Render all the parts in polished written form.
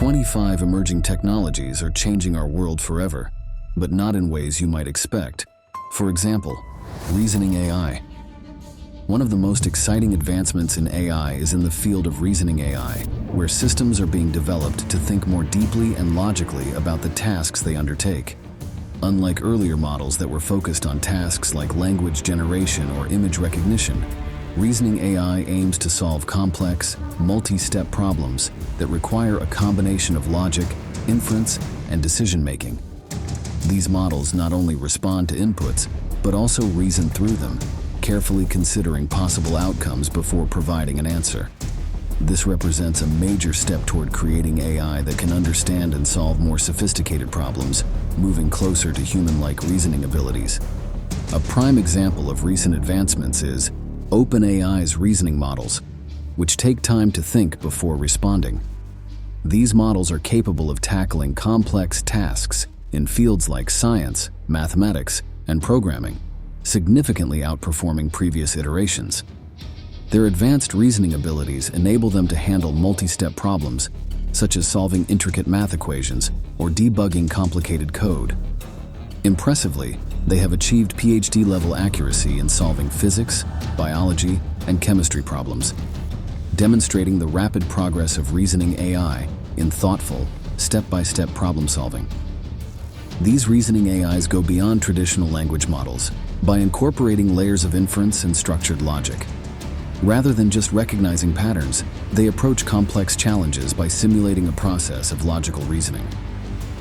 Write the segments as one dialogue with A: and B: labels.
A: 25 emerging technologies are changing our world forever, but not in ways you might expect. For example, reasoning AI. One of the most exciting advancements in AI is in the field of reasoning AI, where systems are being developed to think more deeply and logically about the tasks they undertake. Unlike earlier models that were focused on tasks like language generation or image recognition, reasoning AI aims to solve complex, multi-step problems that require a combination of logic, inference, and decision-making. These models not only respond to inputs, but also reason through them, carefully considering possible outcomes before providing an answer. This represents a major step toward creating AI that can understand and solve more sophisticated problems, moving closer to human-like reasoning abilities. A prime example of recent advancements is OpenAI's reasoning models, which take time to think before responding. These models are capable of tackling complex tasks in fields like science, mathematics, and programming, significantly outperforming previous iterations. Their advanced reasoning abilities enable them to handle multi-step problems, such as solving intricate math equations or debugging complicated code. Impressively, they have achieved PhD-level accuracy in solving physics, biology, and chemistry problems, demonstrating the rapid progress of reasoning AI in thoughtful, step-by-step problem solving. These reasoning AIs go beyond traditional language models by incorporating layers of inference and structured logic. Rather than just recognizing patterns, they approach complex challenges by simulating a process of logical reasoning.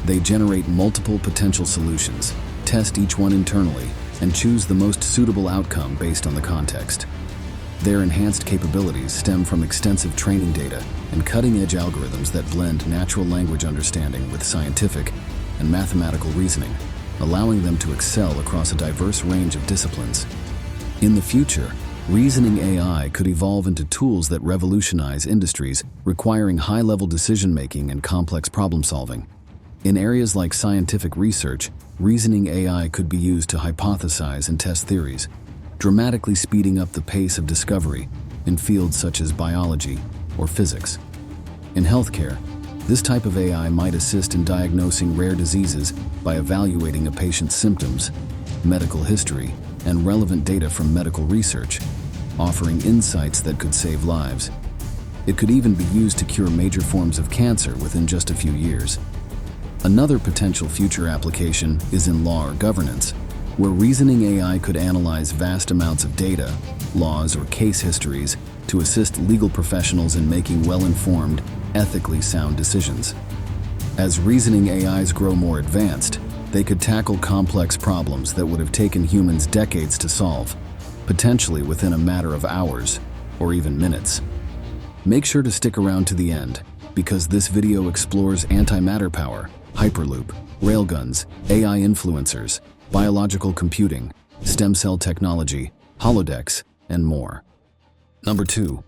A: They generate multiple potential solutions, test each one internally, and choose the most suitable outcome based on the context. Their enhanced capabilities stem from extensive training data and cutting-edge algorithms that blend natural language understanding with scientific and mathematical reasoning, allowing them to excel across a diverse range of disciplines. In the future, reasoning AI could evolve into tools that revolutionize industries requiring high-level decision-making and complex problem-solving. In areas like scientific research, reasoning AI could be used to hypothesize and test theories, dramatically speeding up the pace of discovery in fields such as biology or physics. In healthcare, this type of AI might assist in diagnosing rare diseases by evaluating a patient's symptoms, medical history, and relevant data from medical research, offering insights that could save lives. It could even be used to cure major forms of cancer within just a few years. Another potential future application is in law or governance, where reasoning AI could analyze vast amounts of data, laws, or case histories to assist legal professionals in making well-informed, ethically sound decisions. As reasoning AIs grow more advanced, they could tackle complex problems that would have taken humans decades to solve, potentially within a matter of hours or even minutes. Make sure to stick around to the end, because this video explores antimatter power, Hyperloop, railguns, AI influencers, biological computing, stem cell technology, holodecks, and more. Number 2.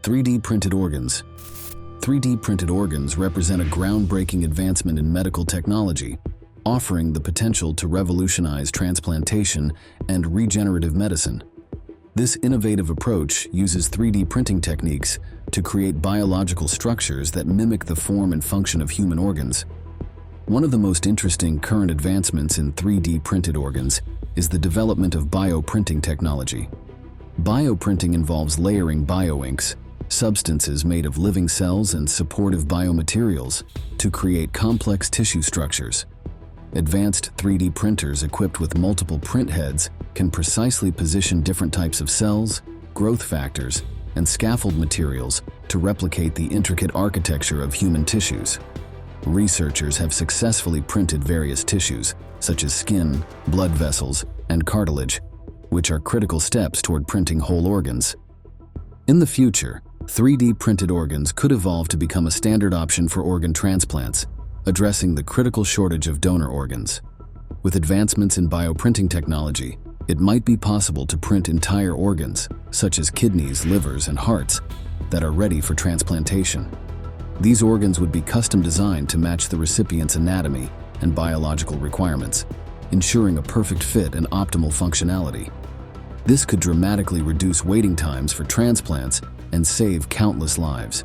A: 3D printed organs. 3D printed organs represent a groundbreaking advancement in medical technology, offering the potential to revolutionize transplantation and regenerative medicine. This innovative approach uses 3D printing techniques to create biological structures that mimic the form and function of human organs. One of the most interesting current advancements in 3D printed organs is the development of bioprinting technology. Bioprinting involves layering bioinks, substances made of living cells and supportive biomaterials, to create complex tissue structures. Advanced 3D printers equipped with multiple print heads can precisely position different types of cells, growth factors, and scaffold materials to replicate the intricate architecture of human tissues. Researchers have successfully printed various tissues, such as skin, blood vessels, and cartilage, which are critical steps toward printing whole organs. In the future, 3D printed organs could evolve to become a standard option for organ transplants, addressing the critical shortage of donor organs. With advancements in bioprinting technology, it might be possible to print entire organs, such as kidneys, livers, and hearts, that are ready for transplantation. These organs would be custom designed to match the recipient's anatomy and biological requirements, ensuring a perfect fit and optimal functionality. This could dramatically reduce waiting times for transplants and save countless lives.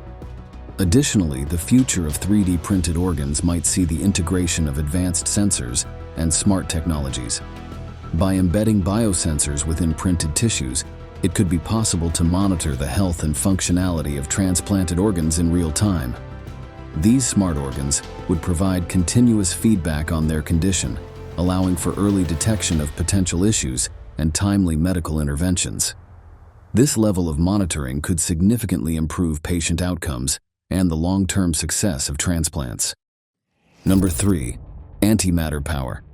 A: Additionally, the future of 3D printed organs might see the integration of advanced sensors and smart technologies. By embedding biosensors within printed tissues, it could be possible to monitor the health and functionality of transplanted organs in real time. These smart organs would provide continuous feedback on their condition, allowing for early detection of potential issues and timely medical interventions. This level of monitoring could significantly improve patient outcomes and the long-term success of transplants. Number 3. Antimatter power.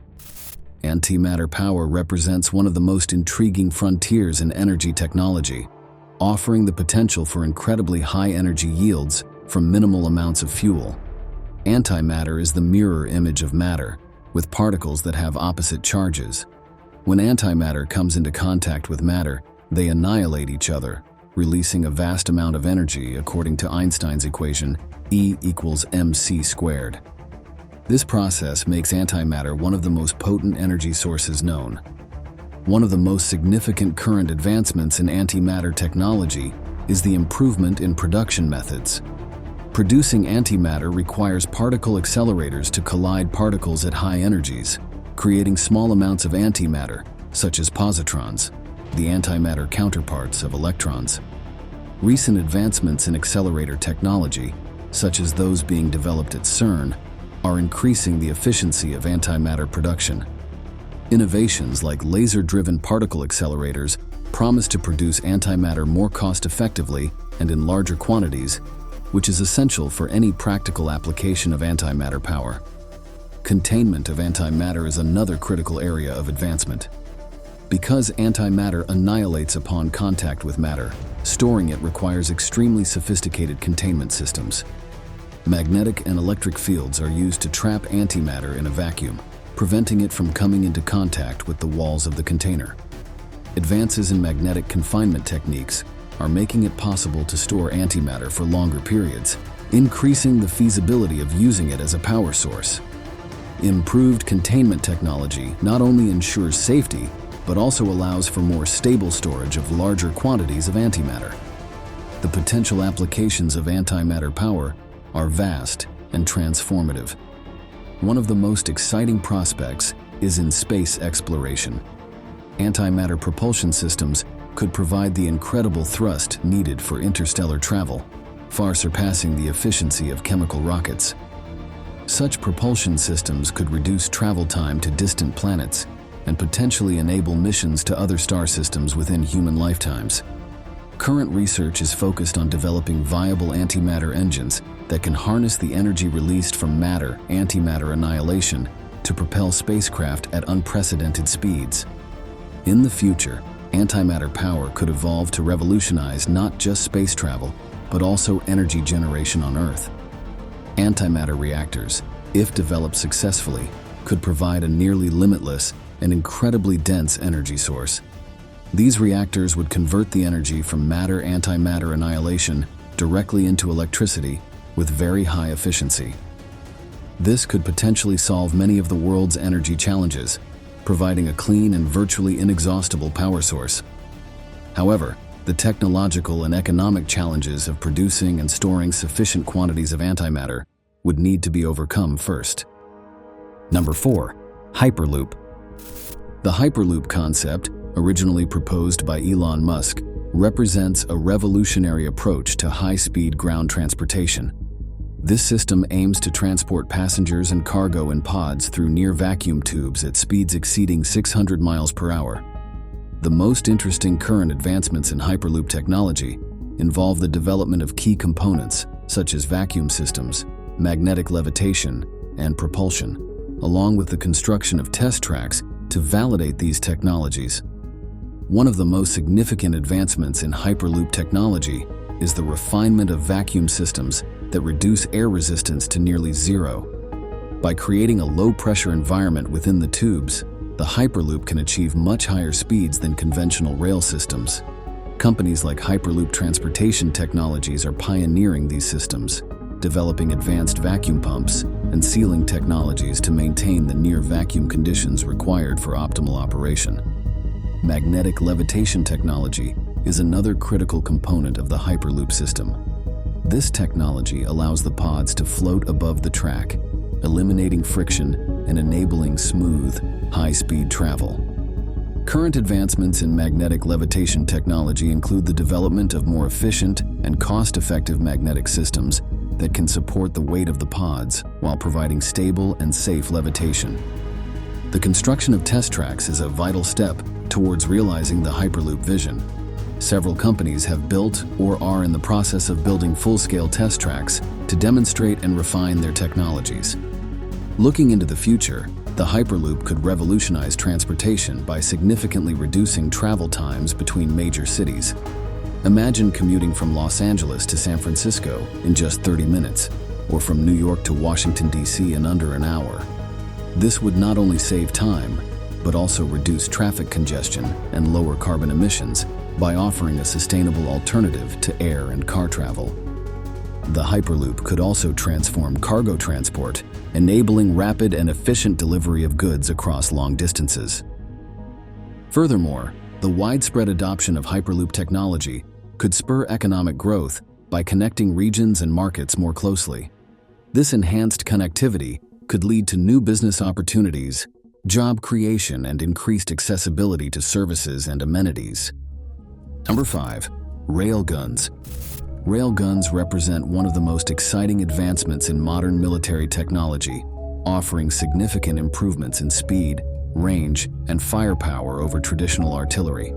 A: Antimatter power represents one of the most intriguing frontiers in energy technology, offering the potential for incredibly high energy yields from minimal amounts of fuel. Antimatter is the mirror image of matter, with particles that have opposite charges. When antimatter comes into contact with matter, they annihilate each other, releasing a vast amount of energy according to Einstein's equation, E equals mc squared. This process makes antimatter one of the most potent energy sources known. One of the most significant current advancements in antimatter technology is the improvement in production methods. Producing antimatter requires particle accelerators to collide particles at high energies, creating small amounts of antimatter, such as positrons, the antimatter counterparts of electrons. Recent advancements in accelerator technology, such as those being developed at CERN, are increasing the efficiency of antimatter production. Innovations like laser-driven particle accelerators promise to produce antimatter more cost-effectively and in larger quantities, which is essential for any practical application of antimatter power. Containment of antimatter is another critical area of advancement. Because antimatter annihilates upon contact with matter, storing it requires extremely sophisticated containment systems. Magnetic and electric fields are used to trap antimatter in a vacuum, preventing it from coming into contact with the walls of the container. Advances in magnetic confinement techniques are making it possible to store antimatter for longer periods, increasing the feasibility of using it as a power source. Improved containment technology not only ensures safety, but also allows for more stable storage of larger quantities of antimatter. The potential applications of antimatter power are vast and transformative. One of the most exciting prospects is in space exploration. Antimatter propulsion systems could provide the incredible thrust needed for interstellar travel, far surpassing the efficiency of chemical rockets. Such propulsion systems could reduce travel time to distant planets and potentially enable missions to other star systems within human lifetimes. Current research is focused on developing viable antimatter engines that can harness the energy released from antimatter annihilation to propel spacecraft at unprecedented speeds. In the future, antimatter power could evolve to revolutionize not just space travel, but also energy generation on Earth. Antimatter reactors, if developed successfully, could provide a nearly limitless and incredibly dense energy source. These reactors would convert the energy from antimatter annihilation directly into electricity with very high efficiency. This could potentially solve many of the world's energy challenges, providing a clean and virtually inexhaustible power source. However, the technological and economic challenges of producing and storing sufficient quantities of antimatter would need to be overcome first. Number 4. Hyperloop. The Hyperloop concept, originally proposed by Elon Musk, represents a revolutionary approach to high-speed ground transportation. This system aims to transport passengers and cargo in pods through near-vacuum tubes at speeds exceeding 600 miles per hour. The most interesting current advancements in Hyperloop technology involve the development of key components such as vacuum systems, magnetic levitation, and propulsion, along with the construction of test tracks to validate these technologies. One of the most significant advancements in Hyperloop technology is the refinement of vacuum systems that reduce air resistance to nearly zero. By creating a low-pressure environment within the tubes, the Hyperloop can achieve much higher speeds than conventional rail systems. Companies like Hyperloop Transportation Technologies are pioneering these systems, developing advanced vacuum pumps and sealing technologies to maintain the near-vacuum conditions required for optimal operation. Magnetic levitation technology is another critical component of the Hyperloop system. This technology allows the pods to float above the track, eliminating friction and enabling smooth, high-speed travel. Current advancements in magnetic levitation technology include the development of more efficient and cost-effective magnetic systems that can support the weight of the pods while providing stable and safe levitation. The construction of test tracks is a vital step towards realizing the Hyperloop vision. Several companies have built or are in the process of building full-scale test tracks to demonstrate and refine their technologies. Looking into the future, the Hyperloop could revolutionize transportation by significantly reducing travel times between major cities. Imagine commuting from Los Angeles to San Francisco in just 30 minutes, or from New York to Washington, D.C. in under an hour. This would not only save time, but also reduce traffic congestion and lower carbon emissions by offering a sustainable alternative to air and car travel. The Hyperloop could also transform cargo transport, enabling rapid and efficient delivery of goods across long distances. Furthermore, the widespread adoption of Hyperloop technology could spur economic growth by connecting regions and markets more closely. This enhanced connectivity could lead to new business opportunities, job creation, and increased accessibility to services and amenities. Number 5. Railguns. Railguns represent one of the most exciting advancements in modern military technology, offering significant improvements in speed, range, and firepower over traditional artillery.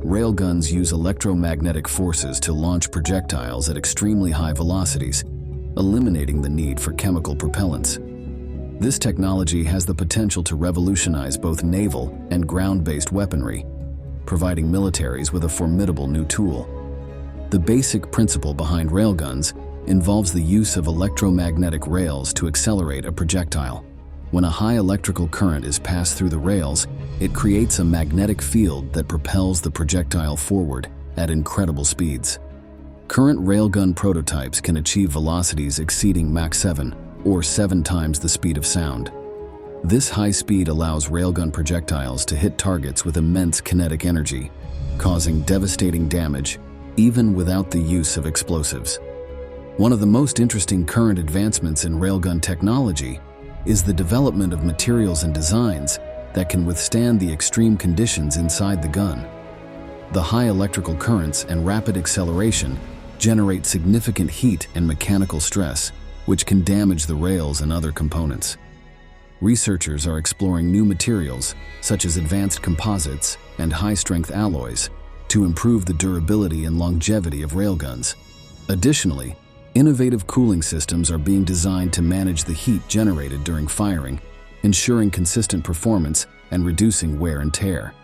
A: Railguns use electromagnetic forces to launch projectiles at extremely high velocities, eliminating the need for chemical propellants. This technology has the potential to revolutionize both naval and ground-based weaponry, providing militaries with a formidable new tool. The basic principle behind railguns involves the use of electromagnetic rails to accelerate a projectile. When a high electrical current is passed through the rails, it creates a magnetic field that propels the projectile forward at incredible speeds. Current railgun prototypes can achieve velocities exceeding Mach 7, or 7 times the speed of sound. This high speed allows railgun projectiles to hit targets with immense kinetic energy, causing devastating damage even without the use of explosives. One of the most interesting current advancements in railgun technology is the development of materials and designs that can withstand the extreme conditions inside the gun. The high electrical currents and rapid acceleration generate significant heat and mechanical stress, which can damage the rails and other components. Researchers are exploring new materials, such as advanced composites and high-strength alloys, to improve the durability and longevity of railguns. Additionally, innovative cooling systems are being designed to manage the heat generated during firing, ensuring consistent performance and reducing wear and tear.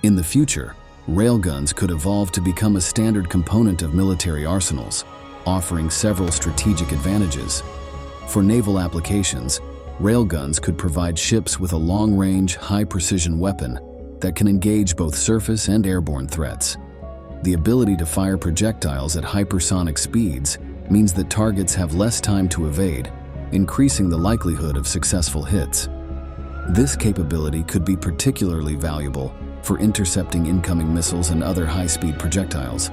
A: In the future, railguns could evolve to become a standard component of military arsenals, offering several strategic advantages. For naval applications, railguns could provide ships with a long-range, high-precision weapon that can engage both surface and airborne threats. The ability to fire projectiles at hypersonic speeds means that targets have less time to evade, increasing the likelihood of successful hits. This capability could be particularly valuable for intercepting incoming missiles and other high-speed projectiles.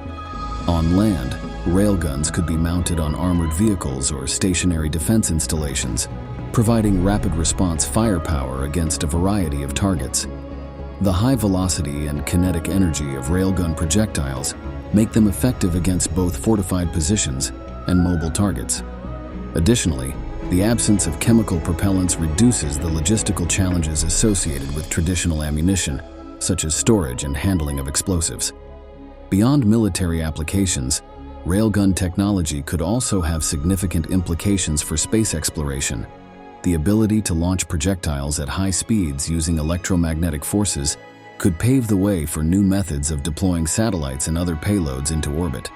A: On land, railguns could be mounted on armored vehicles or stationary defense installations, providing rapid response firepower against a variety of targets. The high velocity and kinetic energy of railgun projectiles make them effective against both fortified positions and mobile targets. Additionally, the absence of chemical propellants reduces the logistical challenges associated with traditional ammunition, such as storage and handling of explosives. Beyond military applications, railgun technology could also have significant implications for space exploration. The ability to launch projectiles at high speeds using electromagnetic forces could pave the way for new methods of deploying satellites and other payloads into orbit.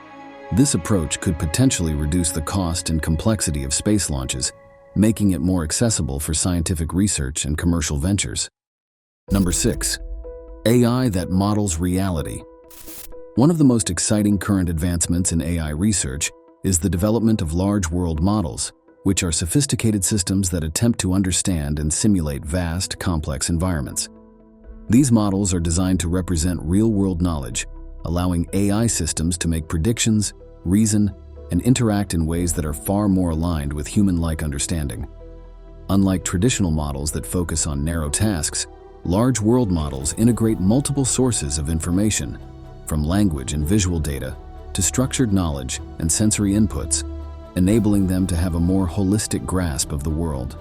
A: This approach could potentially reduce the cost and complexity of space launches, making it more accessible for scientific research and commercial ventures. Number 6. AI that models reality. One of the most exciting current advancements in AI research is the development of large world models, which are sophisticated systems that attempt to understand and simulate vast, complex environments. These models are designed to represent real-world knowledge, allowing AI systems to make predictions, reason, and interact in ways that are far more aligned with human-like understanding. Unlike traditional models that focus on narrow tasks, large world models integrate multiple sources of information, from language and visual data to structured knowledge and sensory inputs, enabling them to have a more holistic grasp of the world.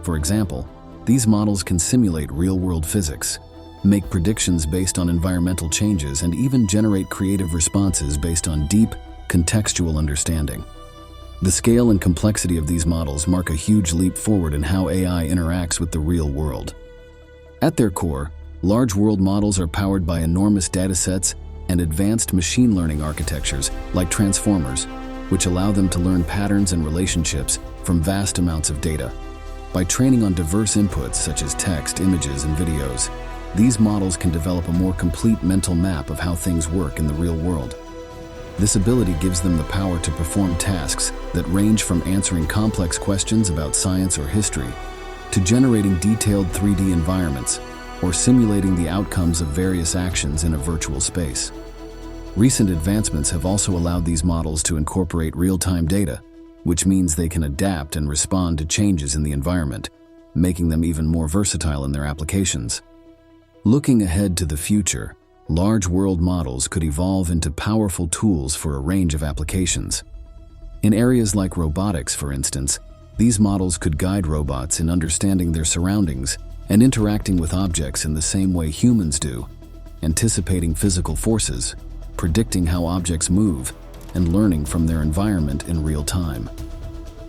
A: For example, these models can simulate real-world physics, make predictions based on environmental changes, and even generate creative responses based on deep, contextual understanding. The scale and complexity of these models mark a huge leap forward in how AI interacts with the real world. At their core, large world models are powered by enormous datasets and advanced machine learning architectures like transformers, which allow them to learn patterns and relationships from vast amounts of data. By training on diverse inputs such as text, images, and videos, these models can develop a more complete mental map of how things work in the real world. This ability gives them the power to perform tasks that range from answering complex questions about science or history to generating detailed 3D environments or simulating the outcomes of various actions in a virtual space. Recent advancements have also allowed these models to incorporate real-time data, which means they can adapt and respond to changes in the environment, making them even more versatile in their applications. Looking ahead to the future, large world models could evolve into powerful tools for a range of applications. In areas like robotics, for instance, these models could guide robots in understanding their surroundings and interacting with objects in the same way humans do, anticipating physical forces, predicting how objects move, and learning from their environment in real time.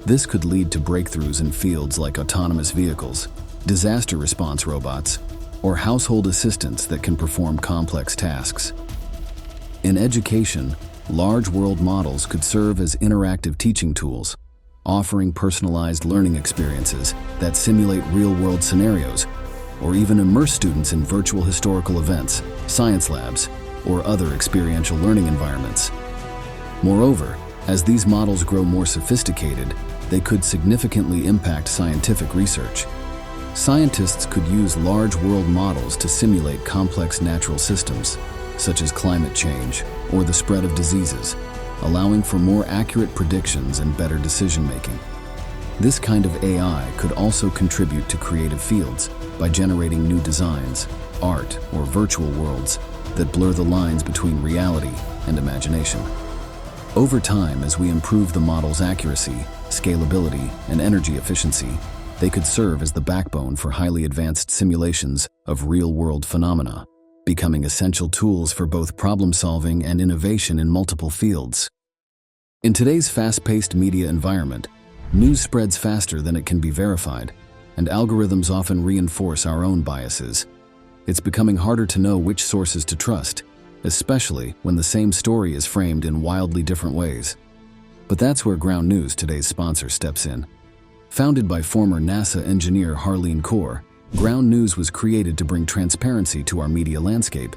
A: This could lead to breakthroughs in fields like autonomous vehicles, disaster response robots, or household assistants that can perform complex tasks. In education, large world models could serve as interactive teaching tools, offering personalized learning experiences that simulate real-world scenarios, or even immerse students in virtual historical events, science labs, or other experiential learning environments. Moreover, as these models grow more sophisticated, they could significantly impact scientific research. Scientists could use large world models to simulate complex natural systems, such as climate change or the spread of diseases, allowing for more accurate predictions and better decision-making. This kind of AI could also contribute to creative fields by generating new designs, art, or virtual worlds that blur the lines between reality and imagination. Over time, as we improve the model's accuracy, scalability, and energy efficiency, they could serve as the backbone for highly advanced simulations of real-world phenomena, becoming essential tools for both problem-solving and innovation in multiple fields. In today's fast-paced media environment, news spreads faster than it can be verified, and algorithms often reinforce our own biases. It's becoming harder to know which sources to trust, especially when the same story is framed in wildly different ways. But that's where Ground News, today's sponsor, steps in. Founded by former NASA engineer Harleen Kaur, Ground News was created to bring transparency to our media landscape.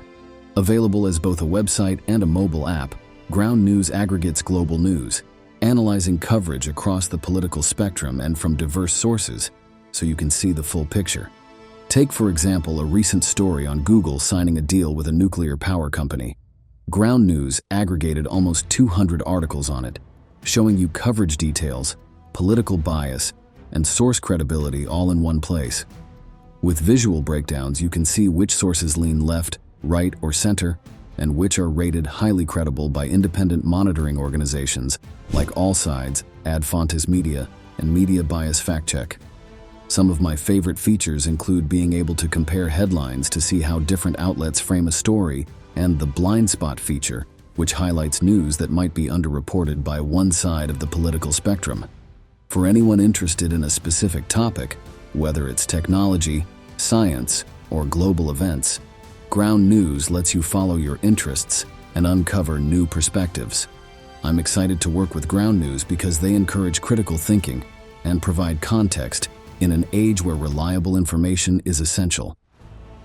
A: Available as both a website and a mobile app, Ground News aggregates global news, analyzing coverage across the political spectrum and from diverse sources, so you can see the full picture. Take, for example, a recent story on Google signing a deal with a nuclear power company. Ground News aggregated almost 200 articles on it, showing you coverage details, political bias, and source credibility all in one place. With visual breakdowns, you can see which sources lean left, right, or center, and which are rated highly credible by independent monitoring organizations like All Sides, Ad Fontes Media, and Media Bias Fact Check. Some of my favorite features include being able to compare headlines to see how different outlets frame a story, and the blind spot feature, which highlights news that might be underreported by one side of the political spectrum. For anyone interested in a specific topic, whether it's technology, science, or global events, Ground News lets you follow your interests and uncover new perspectives. I'm excited to work with Ground News because they encourage critical thinking and provide context in an age where reliable information is essential.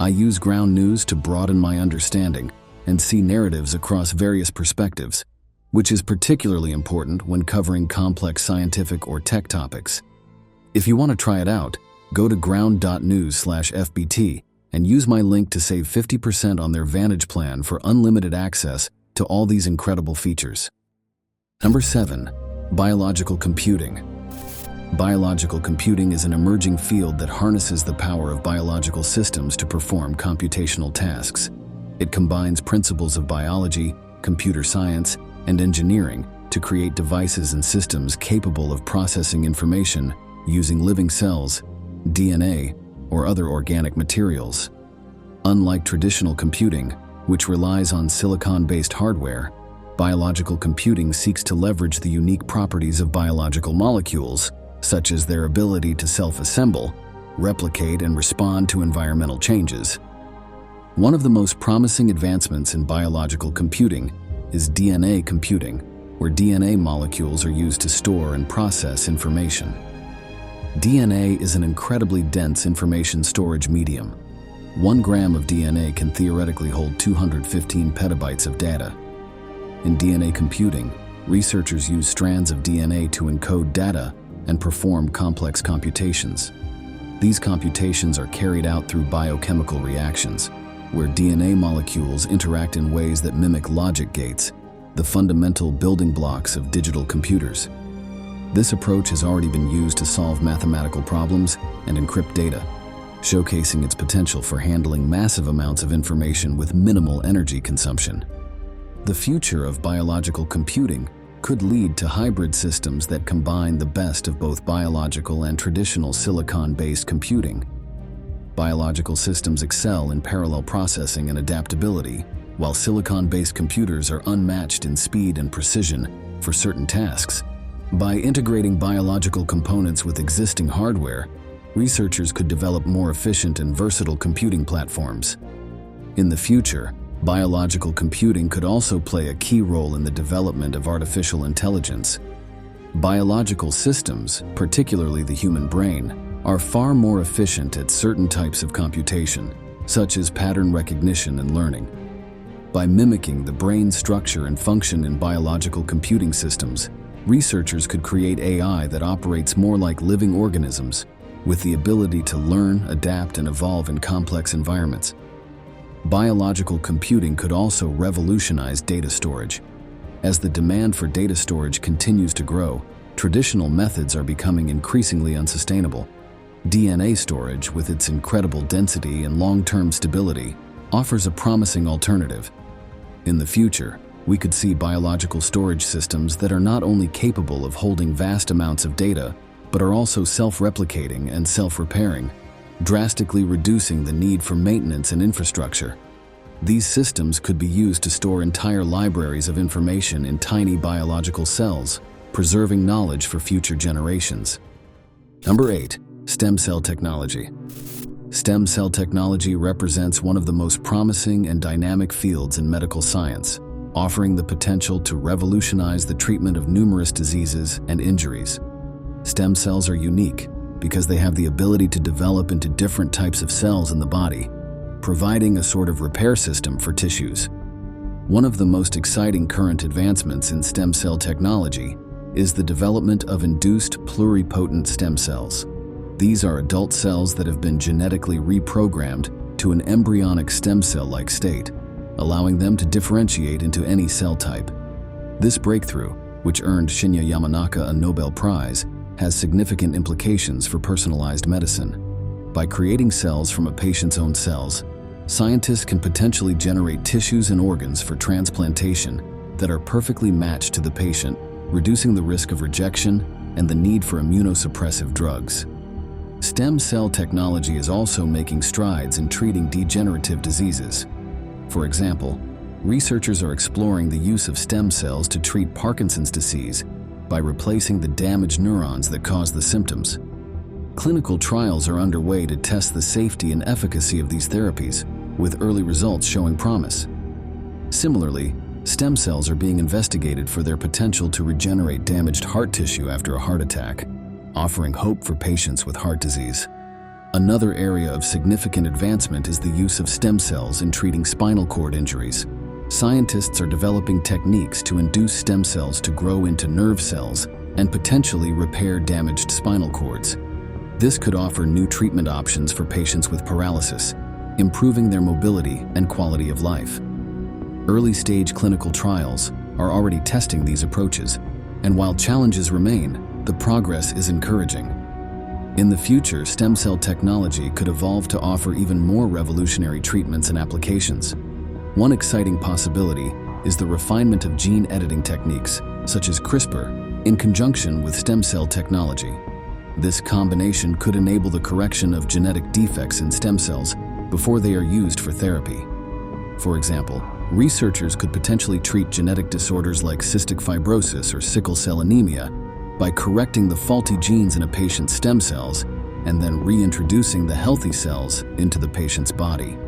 A: I use Ground News to broaden my understanding and see narratives across various perspectives, which is particularly important when covering complex scientific or tech topics. If you want to try it out, go to ground.news/FBT and use my link to save 50% on their Vantage plan for unlimited access to all these incredible features. Number 7. Biological computing. Biological computing is an emerging field that harnesses the power of biological systems to perform computational tasks. It combines principles of biology, computer science, and engineering to create devices and systems capable of processing information using living cells, DNA, or other organic materials. Unlike traditional computing, which relies on silicon-based hardware, biological computing seeks to leverage the unique properties of biological molecules, such as their ability to self-assemble, replicate, and respond to environmental changes. One of the most promising advancements in biological computing is DNA computing, where DNA molecules are used to store and process information. DNA is an incredibly dense information storage medium. 1 gram of DNA can theoretically hold 215 petabytes of data. In DNA computing, researchers use strands of DNA to encode data and perform complex computations. These computations are carried out through biochemical reactions, where DNA molecules interact in ways that mimic logic gates, the fundamental building blocks of digital computers. This approach has already been used to solve mathematical problems and encrypt data, showcasing its potential for handling massive amounts of information with minimal energy consumption. The future of biological computing could lead to hybrid systems that combine the best of both biological and traditional silicon-based computing. Biological systems excel in parallel processing and adaptability, while silicon-based computers are unmatched in speed and precision for certain tasks. By integrating biological components with existing hardware, researchers could develop more efficient and versatile computing platforms. In the future, biological computing could also play a key role in the development of artificial intelligence. Biological systems, particularly the human brain, are far more efficient at certain types of computation, such as pattern recognition and learning. By mimicking the brain's structure and function in biological computing systems, researchers could create AI that operates more like living organisms, with the ability to learn, adapt, and evolve in complex environments. Biological computing could also revolutionize data storage. As the demand for data storage continues to grow, traditional methods are becoming increasingly unsustainable. DNA storage, with its incredible density and long-term stability, offers a promising alternative. In the future, we could see biological storage systems that are not only capable of holding vast amounts of data, but are also self-replicating and self-repairing, drastically reducing the need for maintenance and infrastructure. These systems could be used to store entire libraries of information in tiny biological cells, preserving knowledge for future generations. Number 8. Stem cell technology. Stem cell technology represents one of the most promising and dynamic fields in medical science, offering the potential to revolutionize the treatment of numerous diseases and injuries. Stem cells are unique because they have the ability to develop into different types of cells in the body, providing a sort of repair system for tissues. One of the most exciting current advancements in stem cell technology is the development of induced pluripotent stem cells. These are adult cells that have been genetically reprogrammed to an embryonic stem cell-like state, allowing them to differentiate into any cell type. This breakthrough, which earned Shinya Yamanaka a Nobel Prize, has significant implications for personalized medicine. By creating cells from a patient's own cells, scientists can potentially generate tissues and organs for transplantation that are perfectly matched to the patient, reducing the risk of rejection and the need for immunosuppressive drugs. Stem cell technology is also making strides in treating degenerative diseases. For example, researchers are exploring the use of stem cells to treat Parkinson's disease by replacing the damaged neurons that cause the symptoms. Clinical trials are underway to test the safety and efficacy of these therapies, with early results showing promise. Similarly, stem cells are being investigated for their potential to regenerate damaged heart tissue after a heart attack, offering hope for patients with heart disease. Another area of significant advancement is the use of stem cells in treating spinal cord injuries. Scientists are developing techniques to induce stem cells to grow into nerve cells and potentially repair damaged spinal cords. This could offer new treatment options for patients with paralysis, improving their mobility and quality of life. Early-stage clinical trials are already testing these approaches, And while challenges remain, the progress is encouraging. In the future, stem cell technology could evolve to offer even more revolutionary treatments and applications. One exciting possibility is the refinement of gene editing techniques, such as CRISPR, in conjunction with stem cell technology. This combination could enable the correction of genetic defects in stem cells before they are used for therapy. For example, researchers could potentially treat genetic disorders like cystic fibrosis or sickle cell anemia by correcting the faulty genes in a patient's stem cells and then reintroducing the healthy cells into the patient's body.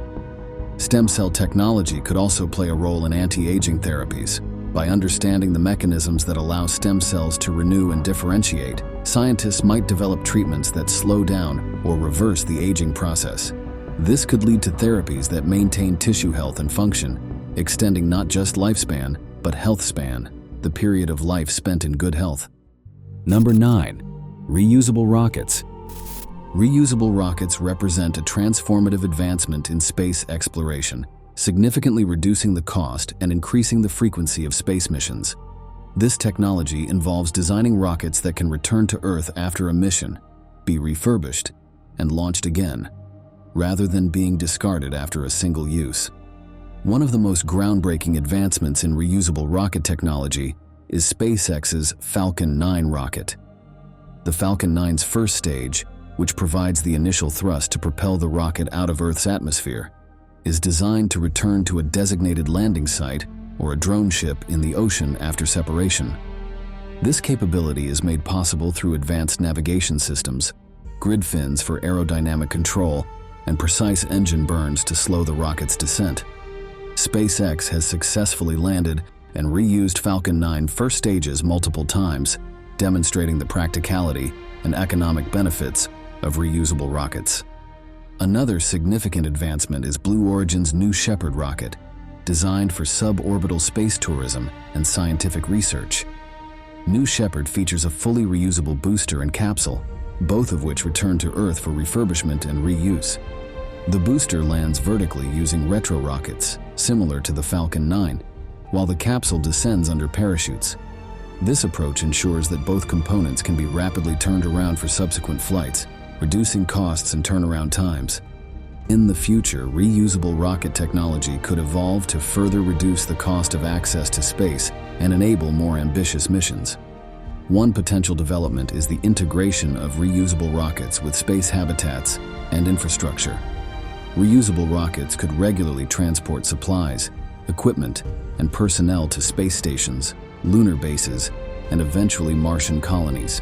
A: Stem cell technology could also play a role in anti-aging therapies. By understanding the mechanisms that allow stem cells to renew and differentiate, scientists might develop treatments that slow down or reverse the aging process. This could lead to therapies that maintain tissue health and function, extending not just lifespan, but health span, the period of life spent in good health. Number 9. Reusable rockets. Reusable rockets represent a transformative advancement in space exploration, significantly reducing the cost and increasing the frequency of space missions. This technology involves designing rockets that can return to Earth after a mission, be refurbished, and launched again, rather than being discarded after a single use. One of the most groundbreaking advancements in reusable rocket technology is SpaceX's Falcon 9 rocket. The Falcon 9's first stage, which provides the initial thrust to propel the rocket out of Earth's atmosphere, is designed to return to a designated landing site or a drone ship in the ocean after separation. This capability is made possible through advanced navigation systems, grid fins for aerodynamic control, and precise engine burns to slow the rocket's descent. SpaceX has successfully landed and reused Falcon 9 first stages multiple times, demonstrating the practicality and economic benefits of reusable rockets. Another significant advancement is Blue Origin's New Shepard rocket, designed for suborbital space tourism and scientific research. New Shepard features a fully reusable booster and capsule, both of which return to Earth for refurbishment and reuse. The booster lands vertically using retro rockets, similar to the Falcon 9, while the capsule descends under parachutes. This approach ensures that both components can be rapidly turned around for subsequent flights, reducing costs and turnaround times. In the future, reusable rocket technology could evolve to further reduce the cost of access to space and enable more ambitious missions. One potential development is the integration of reusable rockets with space habitats and infrastructure. Reusable rockets could regularly transport supplies, equipment, and personnel to space stations, lunar bases, and eventually Martian colonies.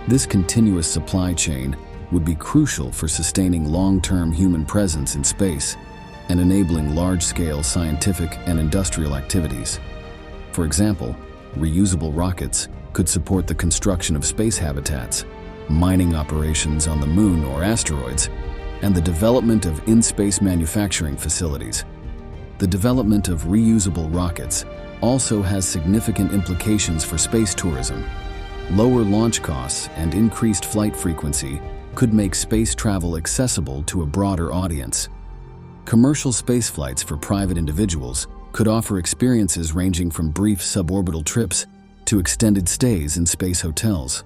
A: This continuous supply chain would be crucial for sustaining long-term human presence in space and enabling large-scale scientific and industrial activities. For example, reusable rockets could support the construction of space habitats, mining operations on the Moon or asteroids, and the development of in-space manufacturing facilities. The development of reusable rockets also has significant implications for space tourism. Lower launch costs and increased flight frequency could make space travel accessible to a broader audience. Commercial space flights for private individuals could offer experiences ranging from brief suborbital trips to extended stays in space hotels.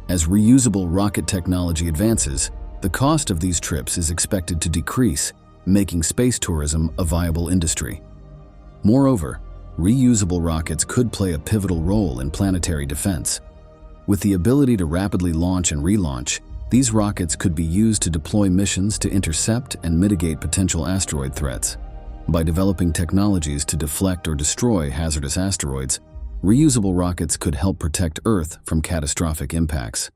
A: As reusable rocket technology advances, the cost of these trips is expected to decrease, making space tourism a viable industry. Moreover, reusable rockets could play a pivotal role in planetary defense. With the ability to rapidly launch and relaunch, these rockets could be used to deploy missions to intercept and mitigate potential asteroid threats. By developing technologies to deflect or destroy hazardous asteroids, reusable rockets could help protect Earth from catastrophic impacts.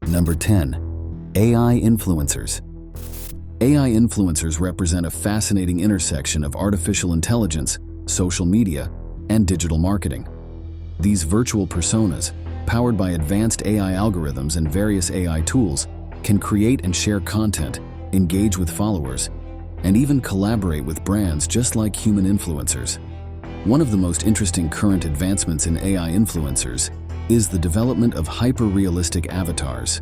A: Number 10. AI influencers. AI influencers represent a fascinating intersection of artificial intelligence, social media, and digital marketing. These virtual personas, powered by advanced AI algorithms and various AI tools, can create and share content, engage with followers, and even collaborate with brands just like human influencers. One of the most interesting current advancements in AI influencers is the development of hyperrealistic avatars.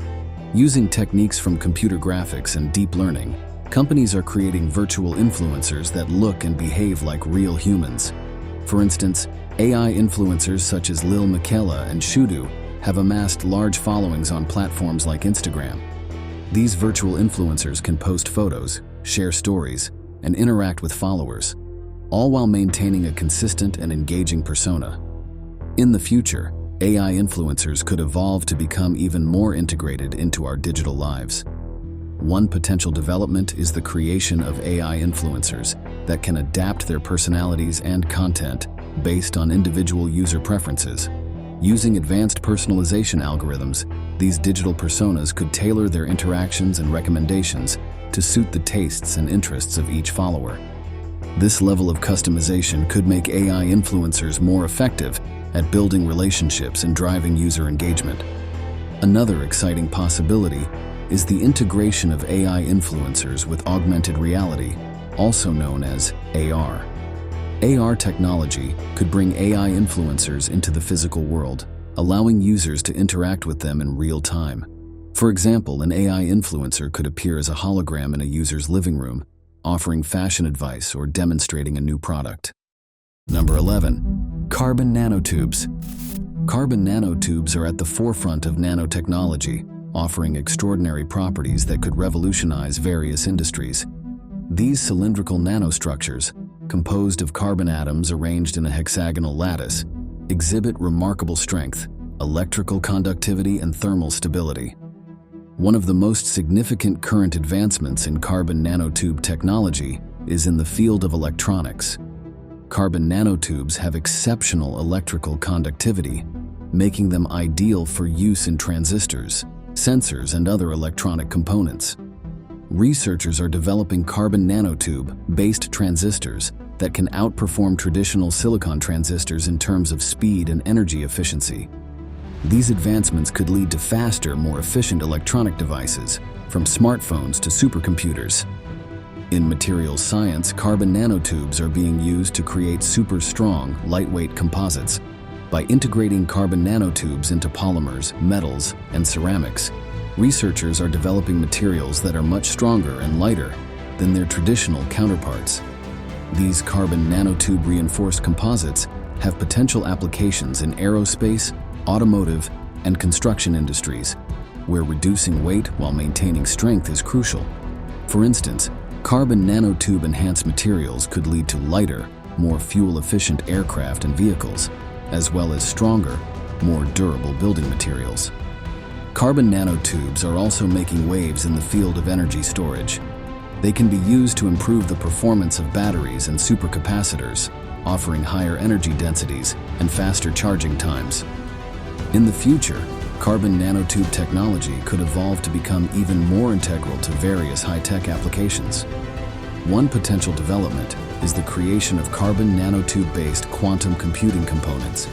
A: Using techniques from computer graphics and deep learning, companies are creating virtual influencers that look and behave like real humans. For instance, AI influencers such as Lil Miquela and Shudu have amassed large followings on platforms like Instagram. These virtual influencers can post photos, share stories, and interact with followers, all while maintaining a consistent and engaging persona. In the future, AI influencers could evolve to become even more integrated into our digital lives. One potential development is the creation of AI influencers that can adapt their personalities and content based on individual user preferences. Using advanced personalization algorithms, these digital personas could tailor their interactions and recommendations to suit the tastes and interests of each follower. This level of customization could make AI influencers more effective at building relationships and driving user engagement. Another exciting possibility is the integration of AI influencers with augmented reality, also known as AR. AR technology could bring AI influencers into the physical world, allowing users to interact with them in real time. For example, an AI influencer could appear as a hologram in a user's living room, offering fashion advice or demonstrating a new product. Number 11. Carbon nanotubes. Carbon nanotubes are at the forefront of nanotechnology, offering extraordinary properties that could revolutionize various industries. These cylindrical nanostructures, composed of carbon atoms arranged in a hexagonal lattice, exhibit remarkable strength, electrical conductivity, and thermal stability. One of the most significant current advancements in carbon nanotube technology is in the field of electronics. Carbon nanotubes have exceptional electrical conductivity, making them ideal for use in transistors, sensors, and other electronic components. Researchers are developing carbon nanotube-based transistors that can outperform traditional silicon transistors in terms of speed and energy efficiency. These advancements could lead to faster, more efficient electronic devices, from smartphones to supercomputers. In materials science, carbon nanotubes are being used to create super strong, lightweight composites. By integrating carbon nanotubes into polymers, metals, and ceramics, researchers are developing materials that are much stronger and lighter than their traditional counterparts. These carbon nanotube reinforced composites have potential applications in aerospace, automotive, and construction industries, where reducing weight while maintaining strength is crucial. For instance, carbon nanotube enhanced materials could lead to lighter, more fuel-efficient aircraft and vehicles, as well as stronger, more durable building materials. Carbon nanotubes are also making waves in the field of energy storage. They can be used to improve the performance of batteries and supercapacitors, offering higher energy densities and faster charging times. In the future, carbon nanotube technology could evolve to become even more integral to various high-tech applications. One potential development is the creation of carbon nanotube-based quantum computing components.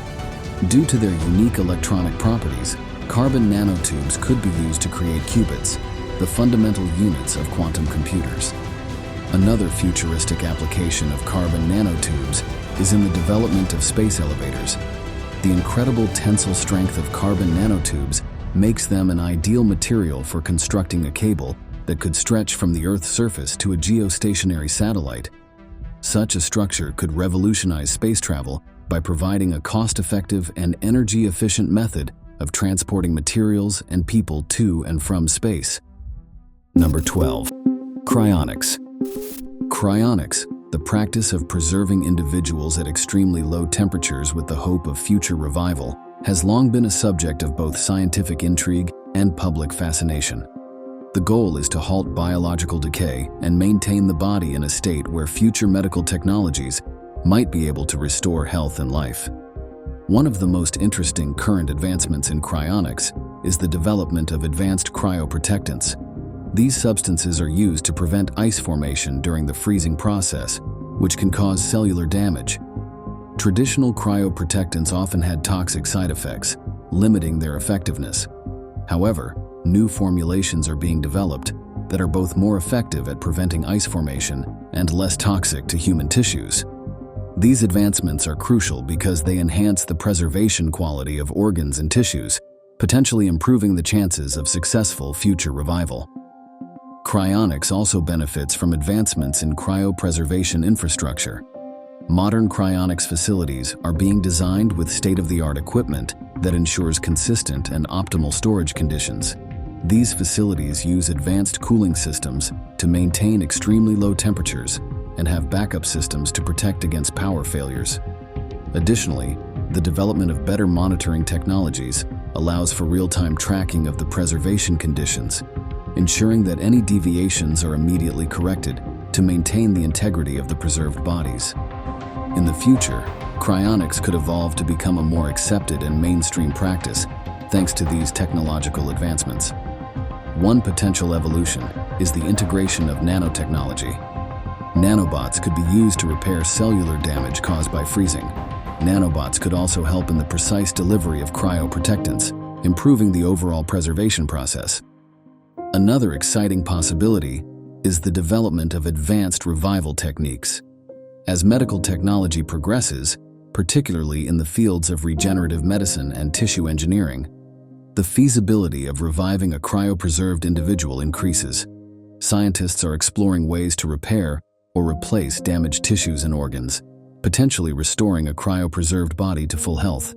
A: Due to their unique electronic properties, carbon nanotubes could be used to create qubits, the fundamental units of quantum computers. Another futuristic application of carbon nanotubes is in the development of space elevators. The incredible tensile strength of carbon nanotubes makes them an ideal material for constructing a cable that could stretch from the Earth's surface to a geostationary satellite. Such a structure could revolutionize space travel by providing a cost-effective and energy-efficient method of transporting materials and people to and from space. Number 12. Cryonics. Cryonics, the practice of preserving individuals at extremely low temperatures with the hope of future revival, has long been a subject of both scientific intrigue and public fascination. The goal is to halt biological decay and maintain the body in a state where future medical technologies might be able to restore health and life. One of the most interesting current advancements in cryonics is the development of advanced cryoprotectants. These substances are used to prevent ice formation during the freezing process, which can cause cellular damage. Traditional cryoprotectants often had toxic side effects, limiting their effectiveness. However, new formulations are being developed that are both more effective at preventing ice formation and less toxic to human tissues. These advancements are crucial because they enhance the preservation quality of organs and tissues, potentially improving the chances of successful future revival. Cryonics also benefits from advancements in cryopreservation infrastructure. Modern cryonics facilities are being designed with state-of-the-art equipment that ensures consistent and optimal storage conditions. These facilities use advanced cooling systems to maintain extremely low temperatures and have backup systems to protect against power failures. Additionally, the development of better monitoring technologies allows for real-time tracking of the preservation conditions, ensuring that any deviations are immediately corrected to maintain the integrity of the preserved bodies. In the future, cryonics could evolve to become a more accepted and mainstream practice thanks to these technological advancements. One potential evolution is the integration of nanotechnology. Nanobots could be used to repair cellular damage caused by freezing. Nanobots could also help in the precise delivery of cryoprotectants, improving the overall preservation process. Another exciting possibility is the development of advanced revival techniques. As medical technology progresses, particularly in the fields of regenerative medicine and tissue engineering, the feasibility of reviving a cryopreserved individual increases. Scientists are exploring ways to repair or replace damaged tissues and organs, potentially restoring a cryopreserved body to full health.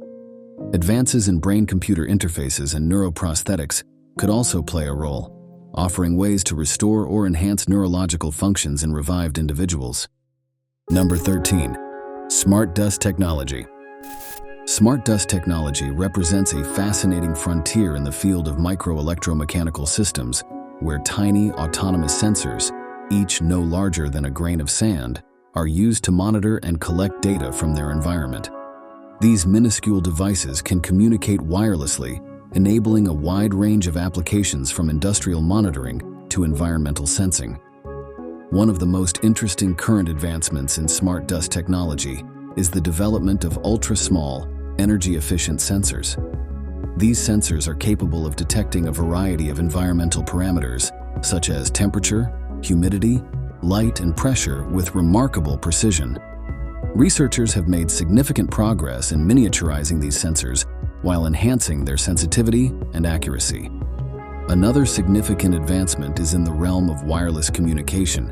A: Advances in brain-computer interfaces and neuroprosthetics could also play a role, offering ways to restore or enhance neurological functions in revived individuals. Number 13. Smart dust technology. Smart dust technology represents a fascinating frontier in the field of microelectromechanical systems, where tiny autonomous sensors, each no larger than a grain of sand, are used to monitor and collect data from their environment. These minuscule devices can communicate wirelessly, enabling a wide range of applications from industrial monitoring to environmental sensing. One of the most interesting current advancements in smart dust technology is the development of ultra-small, energy-efficient sensors. These sensors are capable of detecting a variety of environmental parameters, such as temperature, humidity, light, and pressure with remarkable precision. Researchers have made significant progress in miniaturizing these sensors while enhancing their sensitivity and accuracy. Another significant advancement is in the realm of wireless communication.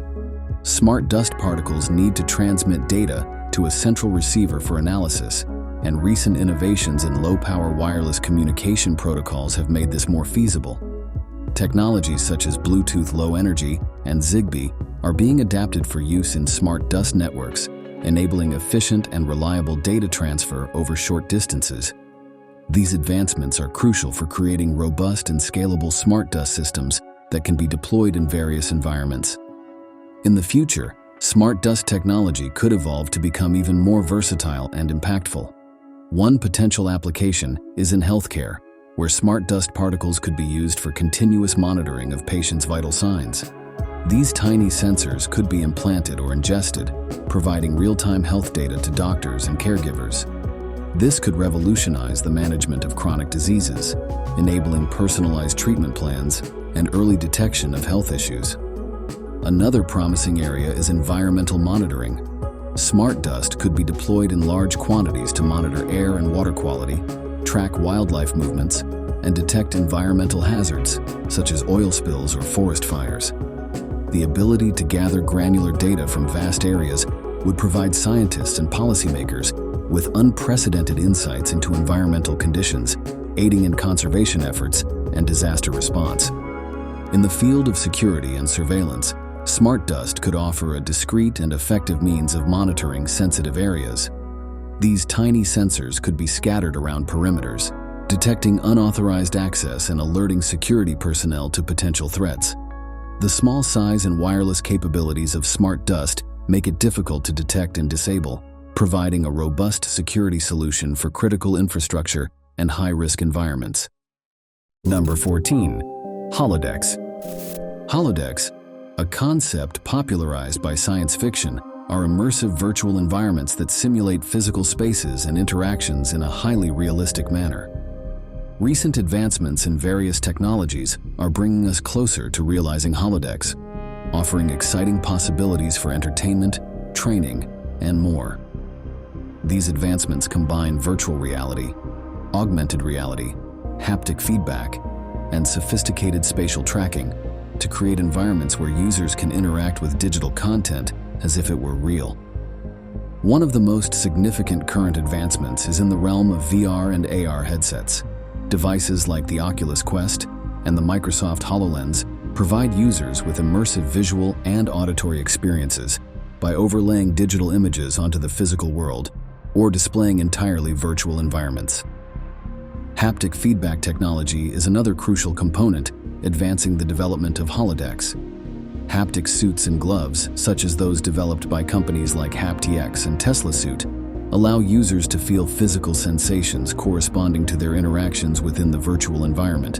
A: Smart dust particles need to transmit data to a central receiver for analysis, and recent innovations in low-power wireless communication protocols have made this more feasible. Technologies such as Bluetooth Low Energy and Zigbee are being adapted for use in smart dust networks, enabling efficient and reliable data transfer over short distances. These advancements are crucial for creating robust and scalable smart dust systems that can be deployed in various environments. In the future, smart dust technology could evolve to become even more versatile and impactful. One potential application is in healthcare, where smart dust particles could be used for continuous monitoring of patients' vital signs. These tiny sensors could be implanted or ingested, providing real-time health data to doctors and caregivers. This could revolutionize the management of chronic diseases, enabling personalized treatment plans and early detection of health issues. Another promising area is environmental monitoring. Smart dust could be deployed in large quantities to monitor air and water quality, track wildlife movements, and detect environmental hazards, such as oil spills or forest fires. The ability to gather granular data from vast areas would provide scientists and policymakers with unprecedented insights into environmental conditions, aiding in conservation efforts and disaster response. In the field of security and surveillance, smart dust could offer a discreet and effective means of monitoring sensitive areas. These tiny sensors could be scattered around perimeters, detecting unauthorized access and alerting security personnel to potential threats. The small size and wireless capabilities of smart dust make it difficult to detect and disable, providing a robust security solution for critical infrastructure and high-risk environments. Number 14. Holodecks. Holodecks, a concept popularized by science fiction, are immersive virtual environments that simulate physical spaces and interactions in a highly realistic manner. Recent advancements in various technologies are bringing us closer to realizing holodecks, offering exciting possibilities for entertainment, training, and more. These advancements combine virtual reality, augmented reality, haptic feedback, and sophisticated spatial tracking to create environments where users can interact with digital content as if it were real. One of the most significant current advancements is in the realm of VR and AR headsets. Devices like the Oculus Quest and the Microsoft HoloLens provide users with immersive visual and auditory experiences by overlaying digital images onto the physical world or displaying entirely virtual environments. Haptic feedback technology is another crucial component, advancing the development of holodecks. Haptic suits and gloves, such as those developed by companies like haptx and Tesla Suit, allow users to feel physical sensations corresponding to their interactions within the virtual environment.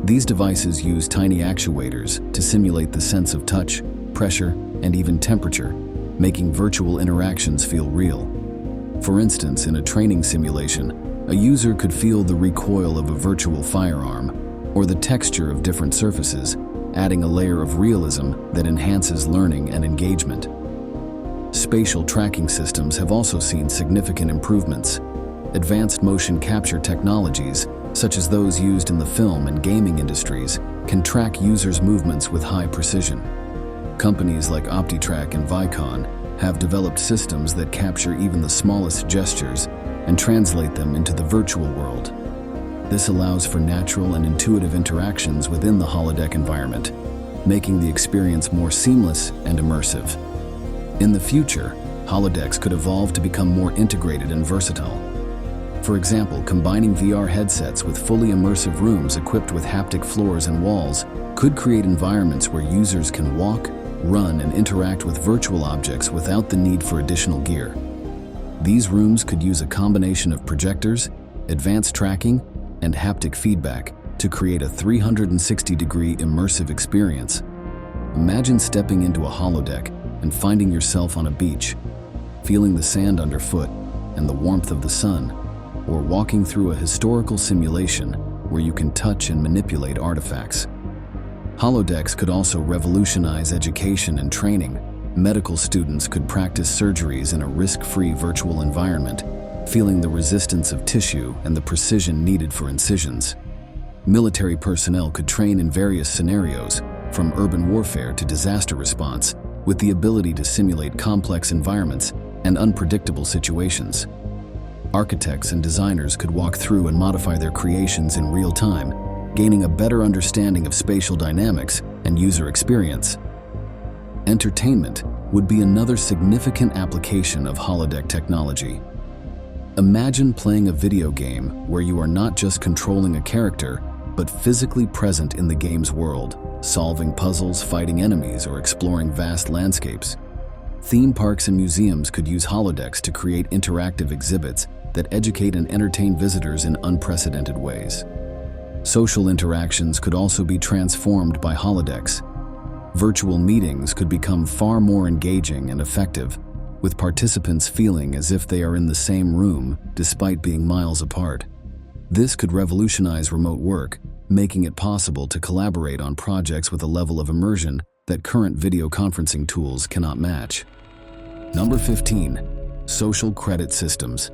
A: These devices use tiny actuators to simulate the sense of touch, pressure, and even temperature, making virtual interactions feel real. For instance, in a training simulation, a user could feel the recoil of a virtual firearm or the texture of different surfaces, adding a layer of realism that enhances learning and engagement. Spatial tracking systems have also seen significant improvements. Advanced motion capture technologies, such as those used in the film and gaming industries, can track users' movements with high precision. Companies like OptiTrack and Vicon have developed systems that capture even the smallest gestures and translate them into the virtual world. This allows for natural and intuitive interactions within the holodeck environment, making the experience more seamless and immersive. In the future, holodecks could evolve to become more integrated and versatile. For example, combining VR headsets with fully immersive rooms equipped with haptic floors and walls could create environments where users can walk, run, and interact with virtual objects without the need for additional gear. These rooms could use a combination of projectors, advanced tracking, and haptic feedback to create a 360-degree immersive experience. Imagine stepping into a holodeck and finding yourself on a beach, feeling the sand underfoot and the warmth of the sun, or walking through a historical simulation where you can touch and manipulate artifacts. Holodecks could also revolutionize education and training. Medical students could practice surgeries in a risk-free virtual environment, feeling the resistance of tissue and the precision needed for incisions. Military personnel could train in various scenarios, from urban warfare to disaster response, with the ability to simulate complex environments and unpredictable situations. Architects and designers could walk through and modify their creations in real time, gaining a better understanding of spatial dynamics and user experience. Entertainment would be another significant application of holodeck technology. Imagine playing a video game where you are not just controlling a character, but physically present in the game's world, solving puzzles, fighting enemies, or exploring vast landscapes. Theme parks and museums could use holodecks to create interactive exhibits that educate and entertain visitors in unprecedented ways. Social interactions could also be transformed by holodecks. Virtual meetings could become far more engaging and effective, with participants feeling as if they are in the same room despite being miles apart. This could revolutionize remote work, making it possible to collaborate on projects with a level of immersion that current video conferencing tools cannot match. Number 15. Social credit systems.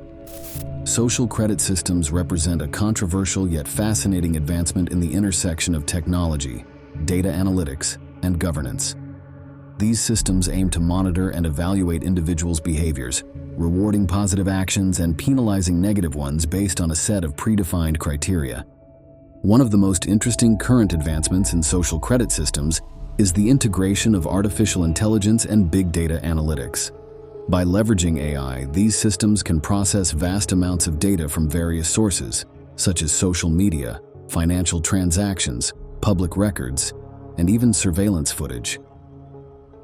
A: Social credit systems represent a controversial yet fascinating advancement in the intersection of technology, data analytics, and governance. These systems aim to monitor and evaluate individuals' behaviors, rewarding positive actions and penalizing negative ones based on a set of predefined criteria. One of the most interesting current advancements in social credit systems is the integration of artificial intelligence and big data analytics. By leveraging AI, these systems can process vast amounts of data from various sources, such as social media, financial transactions, public records, and even surveillance footage.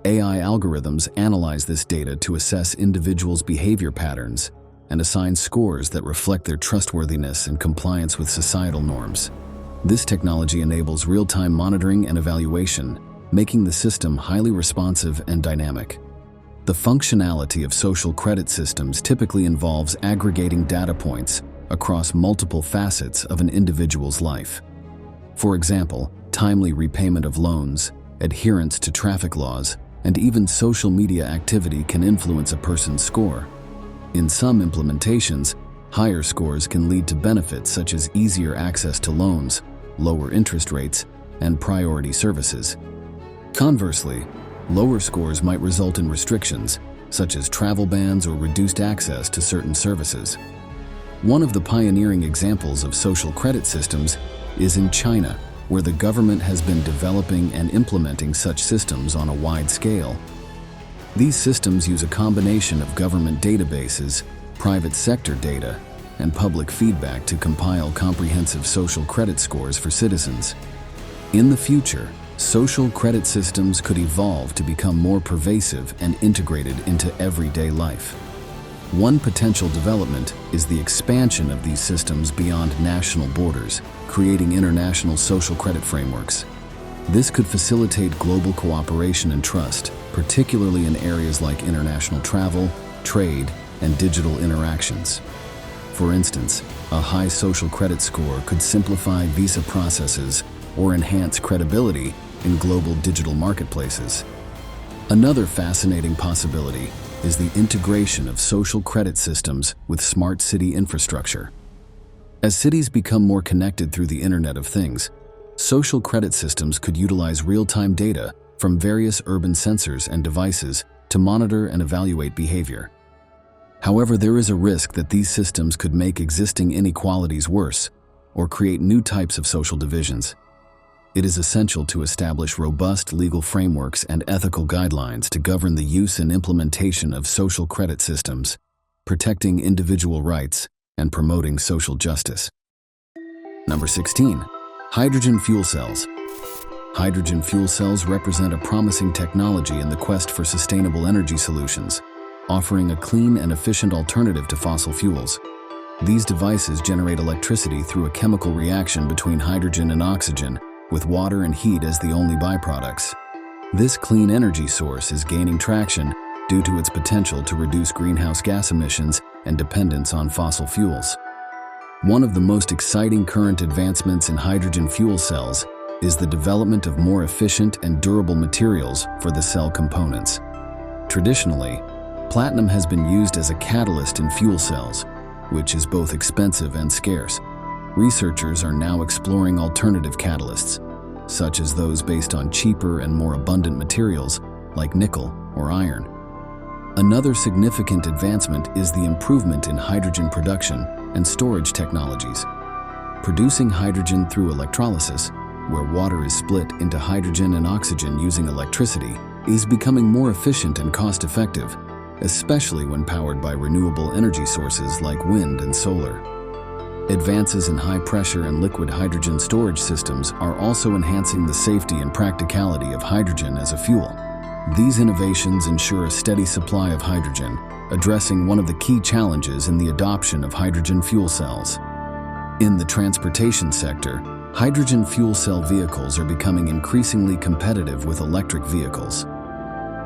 A: AI algorithms analyze this data to assess individuals' behavior patterns and assign scores that reflect their trustworthiness and compliance with societal norms. This technology enables real-time monitoring and evaluation, making the system highly responsive and dynamic. The functionality of social credit systems typically involves aggregating data points across multiple facets of an individual's life. For example, timely repayment of loans, adherence to traffic laws, and even social media activity can influence a person's score. In some implementations, higher scores can lead to benefits such as easier access to loans, lower interest rates, and priority services. Conversely, lower scores might result in restrictions, such as travel bans or reduced access to certain services. One of the pioneering examples of social credit systems is in China, where the government has been developing and implementing such systems on a wide scale. These systems use a combination of government databases, private sector data, and public feedback to compile comprehensive social credit scores for citizens. In the future, social credit systems could evolve to become more pervasive and integrated into everyday life. One potential development is the expansion of these systems beyond national borders, creating international social credit frameworks. This could facilitate global cooperation and trust, particularly in areas like international travel, trade, and digital interactions. For instance, a high social credit score could simplify visa processes or enhance credibility in global digital marketplaces. Another fascinating possibility is the integration of social credit systems with smart city infrastructure. As cities become more connected through the Internet of Things, social credit systems could utilize real-time data from various urban sensors and devices to monitor and evaluate behavior. However, there is a risk that these systems could make existing inequalities worse or create new types of social divisions. It is essential to establish robust legal frameworks and ethical guidelines to govern the use and implementation of social credit systems, protecting individual rights and promoting social justice. Number 16. Hydrogen fuel cells. Hydrogen fuel cells represent a promising technology in the quest for sustainable energy solutions, offering a clean and efficient alternative to fossil fuels. These devices generate electricity through a chemical reaction between hydrogen and oxygen, with water and heat as the only byproducts. This clean energy source is gaining traction due to its potential to reduce greenhouse gas emissions and dependence on fossil fuels. One of the most exciting current advancements in hydrogen fuel cells is the development of more efficient and durable materials for the cell components. Traditionally, platinum has been used as a catalyst in fuel cells, which is both expensive and scarce. Researchers are now exploring alternative catalysts, such as those based on cheaper and more abundant materials like nickel or iron. Another significant advancement is the improvement in hydrogen production and storage technologies. Producing hydrogen through electrolysis, where water is split into hydrogen and oxygen using electricity, is becoming more efficient and cost-effective, especially when powered by renewable energy sources like wind and solar. Advances in high-pressure and liquid hydrogen storage systems are also enhancing the safety and practicality of hydrogen as a fuel. These innovations ensure a steady supply of hydrogen, addressing one of the key challenges in the adoption of hydrogen fuel cells. In the transportation sector, hydrogen fuel cell vehicles are becoming increasingly competitive with electric vehicles.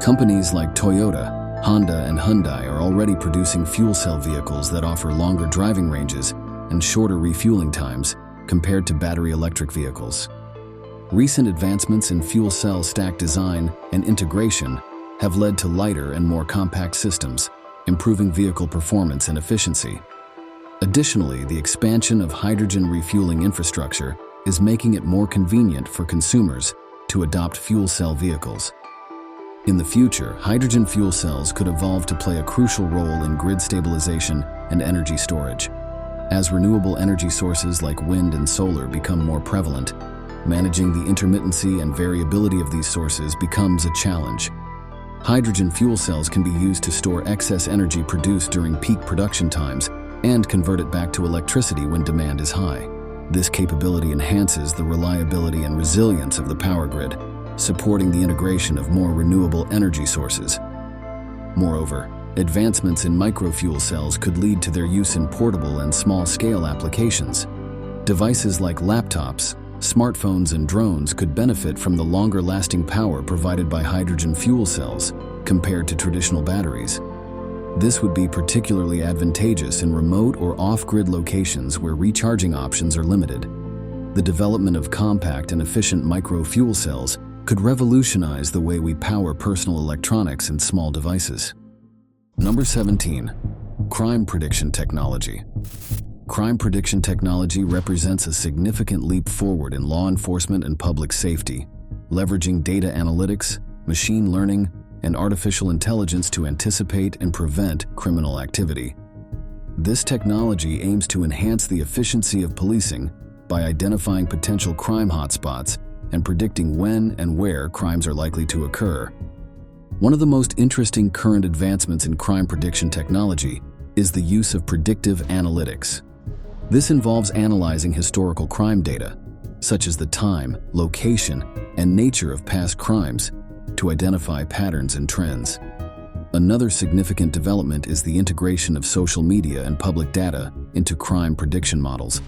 A: Companies like Toyota, Honda, and Hyundai are already producing fuel cell vehicles that offer longer driving ranges and shorter refueling times compared to battery electric vehicles. Recent advancements in fuel cell stack design and integration have led to lighter and more compact systems, improving vehicle performance and efficiency. Additionally, the expansion of hydrogen refueling infrastructure is making it more convenient for consumers to adopt fuel cell vehicles. In the future, hydrogen fuel cells could evolve to play a crucial role in grid stabilization and energy storage. As renewable energy sources like wind and solar become more prevalent, managing the intermittency and variability of these sources becomes a challenge. Hydrogen fuel cells can be used to store excess energy produced during peak production times and convert it back to electricity when demand is high. This capability enhances the reliability and resilience of the power grid, supporting the integration of more renewable energy sources. Moreover, advancements in microfuel cells could lead to their use in portable and small-scale applications. Devices like laptops, smartphones, and drones could benefit from the longer-lasting power provided by hydrogen fuel cells compared to traditional batteries. This would be particularly advantageous in remote or off-grid locations where recharging options are limited. The development of compact and efficient micro-fuel cells could revolutionize the way we power personal electronics and small devices. Number 17. Crime prediction technology. Crime prediction technology represents a significant leap forward in law enforcement and public safety, leveraging data analytics, machine learning, and artificial intelligence to anticipate and prevent criminal activity. This technology aims to enhance the efficiency of policing by identifying potential crime hotspots and predicting when and where crimes are likely to occur. One of the most interesting current advancements in crime prediction technology is the use of predictive analytics. This involves analyzing historical crime data, such as the time, location, and nature of past crimes, to identify patterns and trends. Another significant development is the integration of social media and public data into crime prediction models.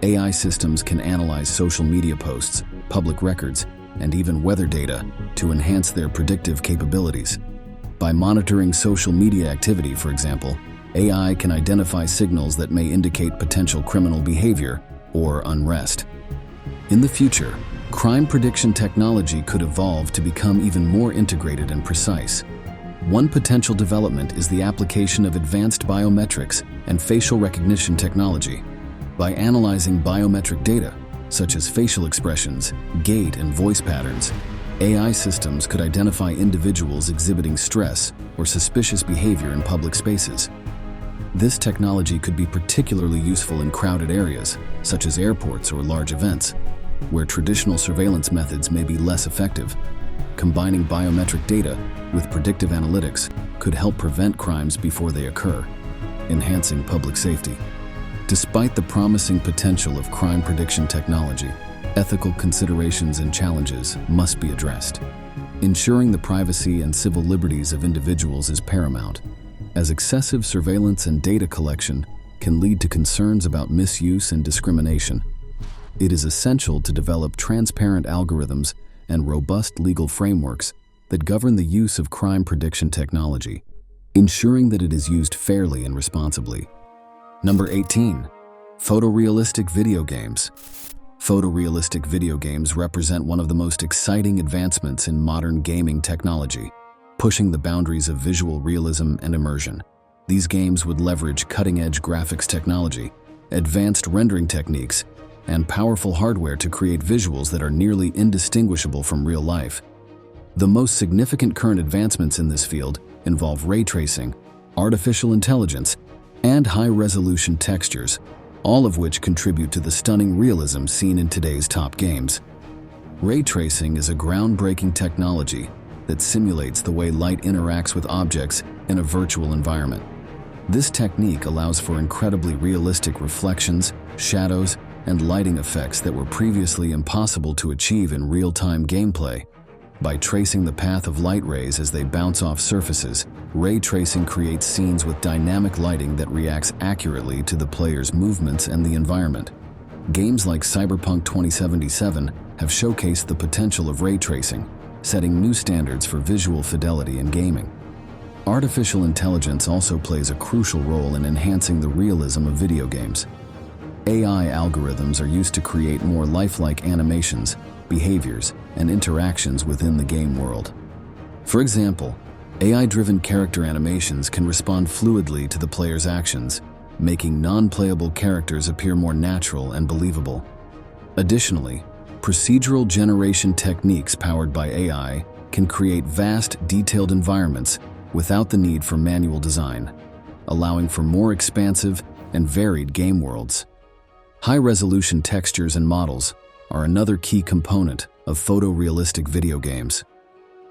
A: AI systems can analyze social media posts, public records, and even weather data to enhance their predictive capabilities. By monitoring social media activity, for example, AI can identify signals that may indicate potential criminal behavior or unrest. In the future, crime prediction technology could evolve to become even more integrated and precise. One potential development is the application of advanced biometrics and facial recognition technology. By analyzing biometric data, such as facial expressions, gait, and voice patterns, AI systems could identify individuals exhibiting stress or suspicious behavior in public spaces. This technology could be particularly useful in crowded areas, such as airports or large events, where traditional surveillance methods may be less effective. Combining biometric data with predictive analytics could help prevent crimes before they occur, enhancing public safety. Despite the promising potential of crime prediction technology, ethical considerations and challenges must be addressed. Ensuring the privacy and civil liberties of individuals is paramount, as excessive surveillance and data collection can lead to concerns about misuse and discrimination. It is essential to develop transparent algorithms and robust legal frameworks that govern the use of crime prediction technology, ensuring that it is used fairly and responsibly. Number 18. Photorealistic video games. Photorealistic video games represent one of the most exciting advancements in modern gaming technology, pushing the boundaries of visual realism and immersion. These games would leverage cutting-edge graphics technology, advanced rendering techniques, and powerful hardware to create visuals that are nearly indistinguishable from real life. The most significant current advancements in this field involve ray tracing, artificial intelligence, and high-resolution textures, all of which contribute to the stunning realism seen in today's top games. Ray tracing is a groundbreaking technology that simulates the way light interacts with objects in a virtual environment. This technique allows for incredibly realistic reflections, shadows, and lighting effects that were previously impossible to achieve in real-time gameplay. By tracing the path of light rays as they bounce off surfaces, ray tracing creates scenes with dynamic lighting that reacts accurately to the player's movements and the environment. Games like Cyberpunk 2077 have showcased the potential of ray tracing, setting new standards for visual fidelity in gaming. Artificial intelligence also plays a crucial role in enhancing the realism of video games. AI algorithms are used to create more lifelike animations, behaviors, and interactions within the game world. For example, AI-driven character animations can respond fluidly to the player's actions, making non-playable characters appear more natural and believable. Additionally, procedural generation techniques powered by AI can create vast, detailed environments without the need for manual design, allowing for more expansive and varied game worlds. High-resolution textures and models are another key component of photorealistic video games.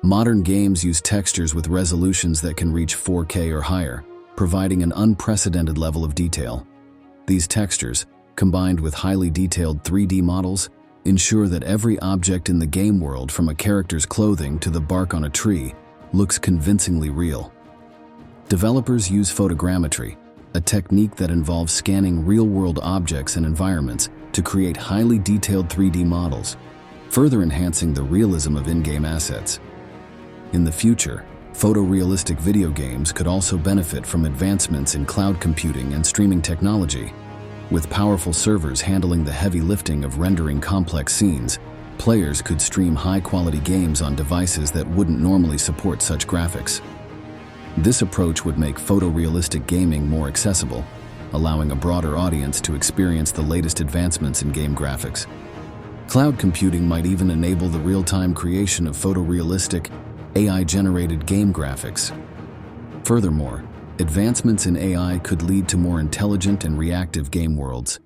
A: Modern games use textures with resolutions that can reach 4K or higher, providing an unprecedented level of detail. These textures, combined with highly detailed 3D models, ensure that every object in the game world, from a character's clothing to the bark on a tree, looks convincingly real. Developers use photogrammetry, a technique that involves scanning real-world objects and environments to create highly detailed 3D models, further enhancing the realism of in-game assets. In the future, photorealistic video games could also benefit from advancements in cloud computing and streaming technology. With powerful servers handling the heavy lifting of rendering complex scenes, players could stream high-quality games on devices that wouldn't normally support such graphics. This approach would make photorealistic gaming more accessible, allowing a broader audience to experience the latest advancements in game graphics. Cloud computing might even enable the real-time creation of photorealistic, AI-generated game graphics. Furthermore, advancements in AI could lead to more intelligent and reactive game worlds.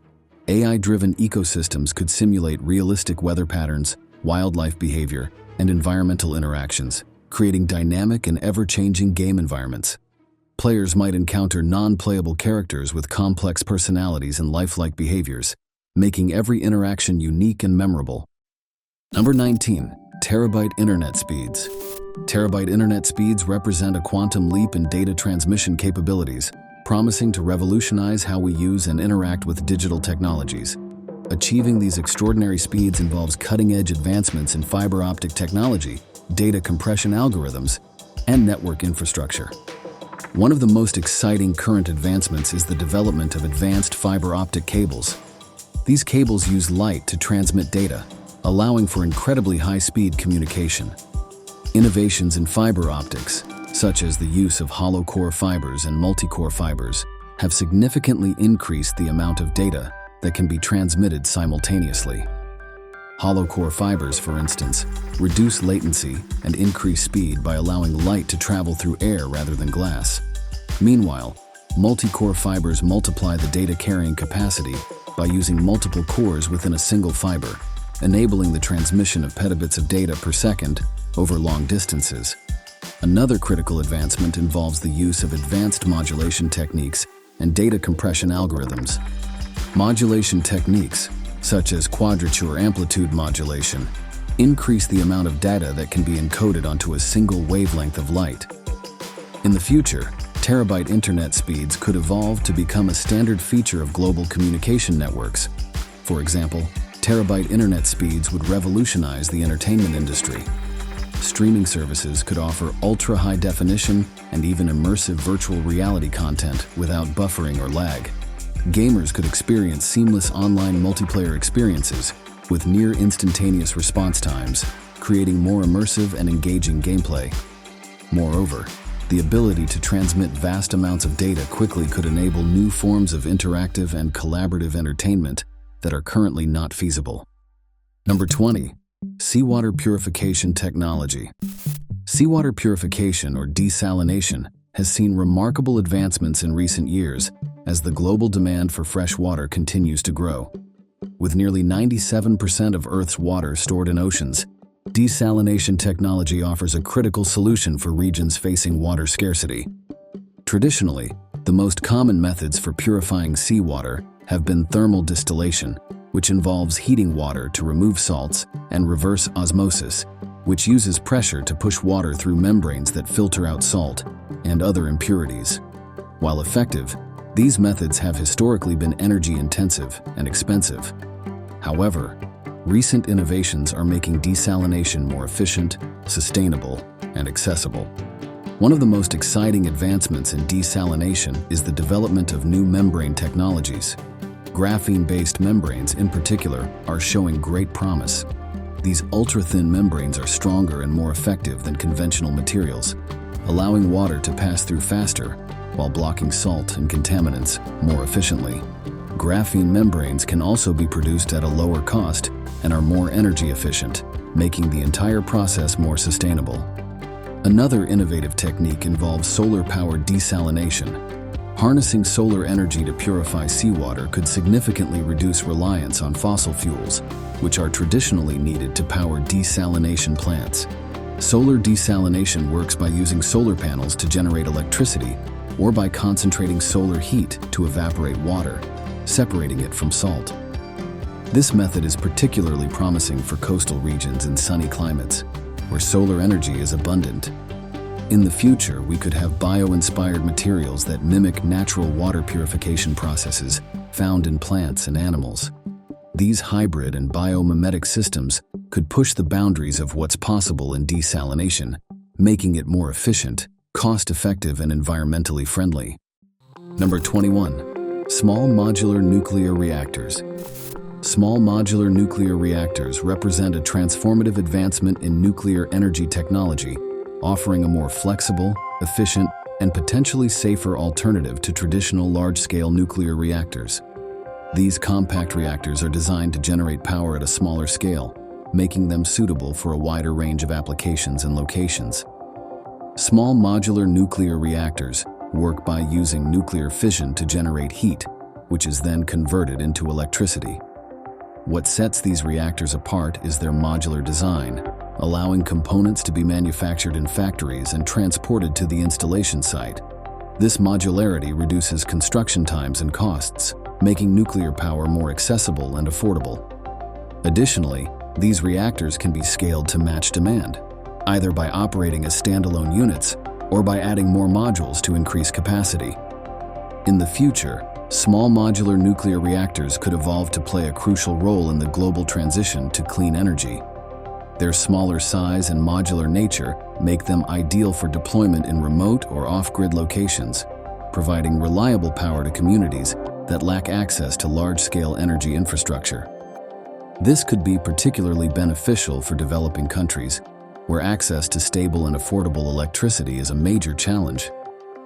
A: AI-driven ecosystems could simulate realistic weather patterns, wildlife behavior, and environmental interactions, creating dynamic and ever-changing game environments. Players might encounter non-playable characters with complex personalities and lifelike behaviors, making every interaction unique and memorable. Number 19. Terabyte internet speeds. Terabyte internet speeds represent a quantum leap in data transmission capabilities, promising to revolutionize how we use and interact with digital technologies. Achieving these extraordinary speeds involves cutting-edge advancements in fiber optic technology, data compression algorithms, and network infrastructure. One of the most exciting current advancements is the development of advanced fiber optic cables. These cables use light to transmit data, allowing for incredibly high-speed communication. Innovations in fiber optics, such as the use of hollow-core fibers and multi-core fibers, have significantly increased the amount of data that can be transmitted simultaneously. Hollow-core fibers, for instance, reduce latency and increase speed by allowing light to travel through air rather than glass. Meanwhile, multi-core fibers multiply the data carrying capacity by using multiple cores within a single fiber, enabling the transmission of petabits of data per second over long distances. Another critical advancement involves the use of advanced modulation techniques and data compression algorithms. Modulation techniques, such as quadrature amplitude modulation, increase the amount of data that can be encoded onto a single wavelength of light. In the future, terabyte internet speeds could evolve to become a standard feature of global communication networks. For example, terabyte internet speeds would revolutionize the entertainment industry. Streaming services could offer ultra-high definition and even immersive virtual reality content without buffering or lag. Gamers could experience seamless online multiplayer experiences with near instantaneous response times, creating more immersive and engaging gameplay. Moreover, the ability to transmit vast amounts of data quickly could enable new forms of interactive and collaborative entertainment that are currently not feasible. Number 20. Seawater purification technology. Seawater purification, or desalination, has seen remarkable advancements in recent years as the global demand for fresh water continues to grow. With nearly 97% of Earth's water stored in oceans, desalination technology offers a critical solution for regions facing water scarcity. Traditionally, the most common methods for purifying seawater have been thermal distillation, which involves heating water to remove salts, and reverse osmosis, which uses pressure to push water through membranes that filter out salt and other impurities. While effective, these methods have historically been energy-intensive and expensive. However, recent innovations are making desalination more efficient, sustainable, and accessible. One of the most exciting advancements in desalination is the development of new membrane technologies. Graphene-based membranes, in particular, are showing great promise. These ultra-thin membranes are stronger and more effective than conventional materials, allowing water to pass through faster while blocking salt and contaminants more efficiently. Graphene membranes can also be produced at a lower cost and are more energy efficient, making the entire process more sustainable. Another innovative technique involves solar-powered desalination. Harnessing solar energy to purify seawater could significantly reduce reliance on fossil fuels, which are traditionally needed to power desalination plants. Solar desalination works by using solar panels to generate electricity or by concentrating solar heat to evaporate water, separating it from salt. This method is particularly promising for coastal regions and sunny climates, where solar energy is abundant. In the future, we could have bio-inspired materials that mimic natural water purification processes found in plants and animals. These hybrid and biomimetic systems could push the boundaries of what's possible in desalination, making it more efficient, cost-effective, and environmentally friendly. Number 21. Small modular nuclear reactors. Small modular nuclear reactors represent a transformative advancement in nuclear energy technology, offering a more flexible, efficient, and potentially safer alternative to traditional large-scale nuclear reactors. These compact reactors are designed to generate power at a smaller scale, making them suitable for a wider range of applications and locations. Small modular nuclear reactors work by using nuclear fission to generate heat, which is then converted into electricity. What sets these reactors apart is their modular design, allowing components to be manufactured in factories and transported to the installation site. This modularity reduces construction times and costs, making nuclear power more accessible and affordable. Additionally, these reactors can be scaled to match demand, either by operating as standalone units or by adding more modules to increase capacity. In the future, small modular nuclear reactors could evolve to play a crucial role in the global transition to clean energy. Their smaller size and modular nature make them ideal for deployment in remote or off-grid locations, providing reliable power to communities that lack access to large-scale energy infrastructure. This could be particularly beneficial for developing countries, where access to stable and affordable electricity is a major challenge.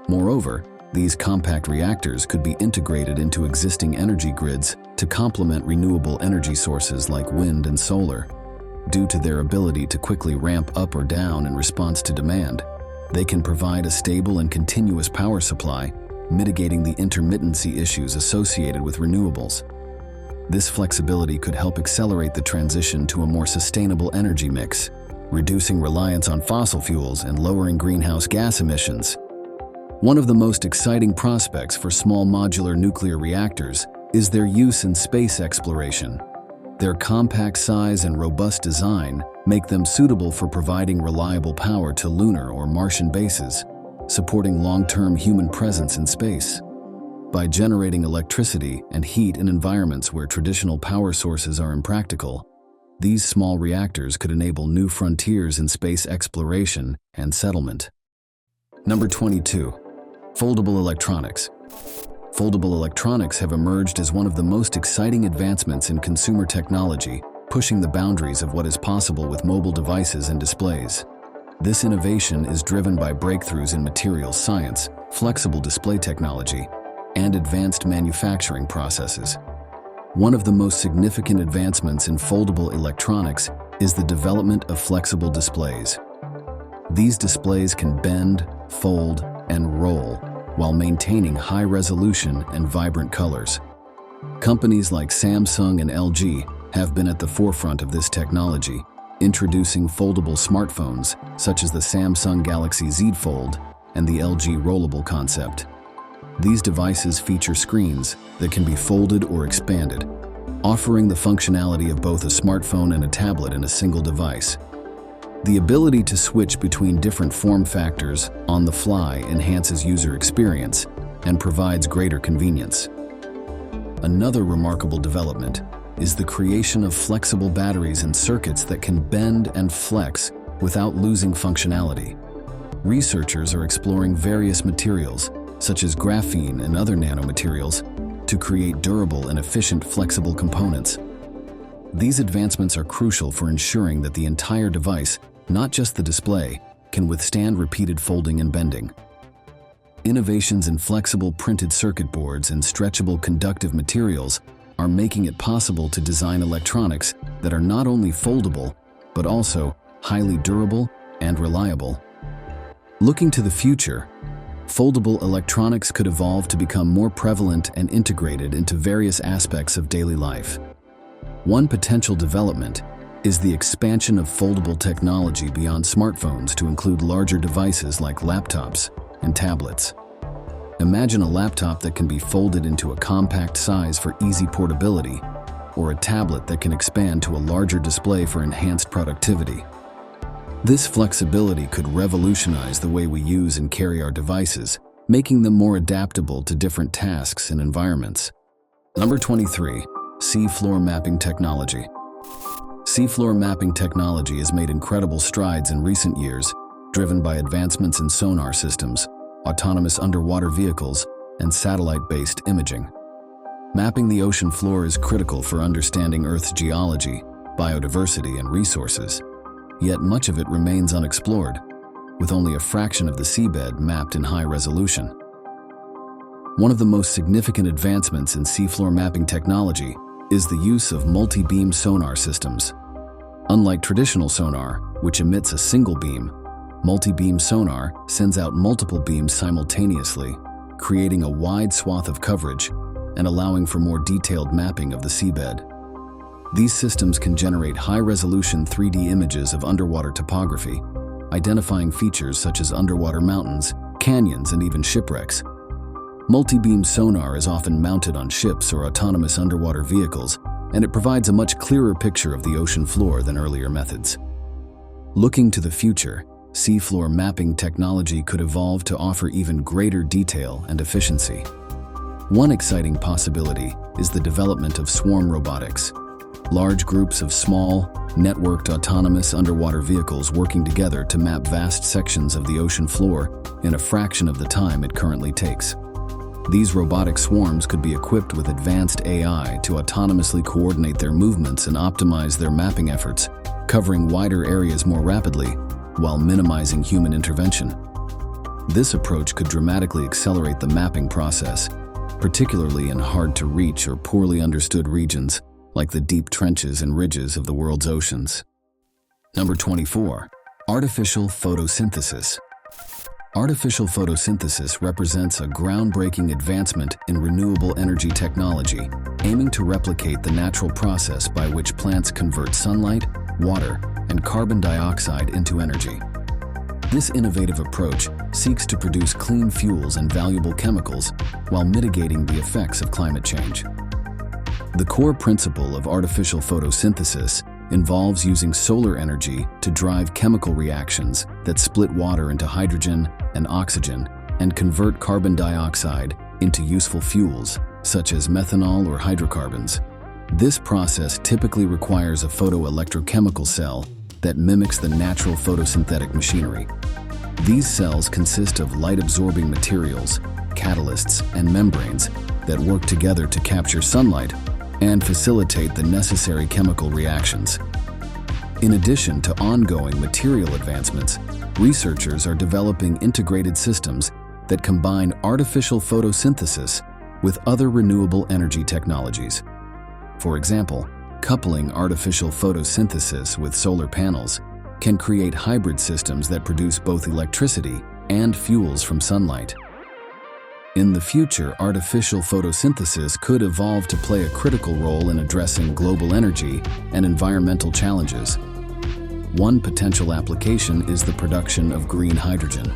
A: Moreover, these compact reactors could be integrated into existing energy grids to complement renewable energy sources like wind and solar. Due to their ability to quickly ramp up or down in response to demand, they can provide a stable and continuous power supply, mitigating the intermittency issues associated with renewables. This flexibility could help accelerate the transition to a more sustainable energy mix, reducing reliance on fossil fuels and lowering greenhouse gas emissions. One of the most exciting prospects for small modular nuclear reactors is their use in space exploration. Their compact size and robust design make them suitable for providing reliable power to lunar or Martian bases, supporting long-term human presence in space. By generating electricity and heat in environments where traditional power sources are impractical, these small reactors could enable new frontiers in space exploration and settlement. Number 22. Foldable electronics. Foldable electronics have emerged as one of the most exciting advancements in consumer technology, pushing the boundaries of what is possible with mobile devices and displays. This innovation is driven by breakthroughs in materials science, flexible display technology, and advanced manufacturing processes. One of the most significant advancements in foldable electronics is the development of flexible displays. These displays can bend, fold, and roll while maintaining high resolution and vibrant colors. Companies like Samsung and LG have been at the forefront of this technology, introducing foldable smartphones such as the Samsung Galaxy Z Fold and the LG Rollable concept. These devices feature screens that can be folded or expanded, offering the functionality of both a smartphone and a tablet in a single device. The ability to switch between different form factors on the fly enhances user experience and provides greater convenience. Another remarkable development is the creation of flexible batteries and circuits that can bend and flex without losing functionality. Researchers are exploring various materials, such as graphene and other nanomaterials, to create durable and efficient flexible components. These advancements are crucial for ensuring that the entire device, not just the display, can withstand repeated folding and bending. Innovations in flexible printed circuit boards and stretchable conductive materials are making it possible to design electronics that are not only foldable, but also highly durable and reliable. Looking to the future, foldable electronics could evolve to become more prevalent and integrated into various aspects of daily life. One potential development is the expansion of foldable technology beyond smartphones to include larger devices like laptops and tablets. Imagine a laptop that can be folded into a compact size for easy portability, or a tablet that can expand to a larger display for enhanced productivity. This flexibility could revolutionize the way we use and carry our devices, making them more adaptable to different tasks and environments. Number 23. Seafloor mapping technology. Seafloor mapping technology has made incredible strides in recent years, driven by advancements in sonar systems, autonomous underwater vehicles, and satellite-based imaging. Mapping the ocean floor is critical for understanding Earth's geology, biodiversity, and resources. Yet much of it remains unexplored, with only a fraction of the seabed mapped in high resolution. One of the most significant advancements in seafloor mapping technology is the use of multi-beam sonar systems. Unlike traditional sonar, which emits a single beam, Multi-beam sonar sends out multiple beams simultaneously, creating a wide swath of coverage and allowing for more detailed mapping of the seabed. These systems can generate high-resolution 3D images of underwater topography, identifying features such as underwater mountains, canyons, and even shipwrecks. Multi-beam sonar is often mounted on ships or autonomous underwater vehicles, and it provides a much clearer picture of the ocean floor than earlier methods. Looking to the future, seafloor mapping technology could evolve to offer even greater detail and efficiency. One exciting possibility is the development of swarm robotics, large groups of small, networked autonomous underwater vehicles working together to map vast sections of the ocean floor in a fraction of the time it currently takes. These robotic swarms could be equipped with advanced AI to autonomously coordinate their movements and optimize their mapping efforts, covering wider areas more rapidly while minimizing human intervention. This approach could dramatically accelerate the mapping process, particularly in hard-to-reach or poorly understood regions like the deep trenches and ridges of the world's oceans. Number 24. Artificial photosynthesis. Artificial photosynthesis represents a groundbreaking advancement in renewable energy technology, aiming to replicate the natural process by which plants convert sunlight, water, and carbon dioxide into energy. This innovative approach seeks to produce clean fuels and valuable chemicals while mitigating the effects of climate change. The core principle of artificial photosynthesis involves using solar energy to drive chemical reactions that split water into hydrogen and oxygen and convert carbon dioxide into useful fuels, such as methanol or hydrocarbons. This process typically requires a photoelectrochemical cell that mimics the natural photosynthetic machinery. These cells consist of light-absorbing materials, catalysts, and membranes that work together to capture sunlight and facilitate the necessary chemical reactions. In addition to ongoing material advancements, researchers are developing integrated systems that combine artificial photosynthesis with other renewable energy technologies. For example, coupling artificial photosynthesis with solar panels can create hybrid systems that produce both electricity and fuels from sunlight. In the future, artificial photosynthesis could evolve to play a critical role in addressing global energy and environmental challenges. One potential application is the production of green hydrogen,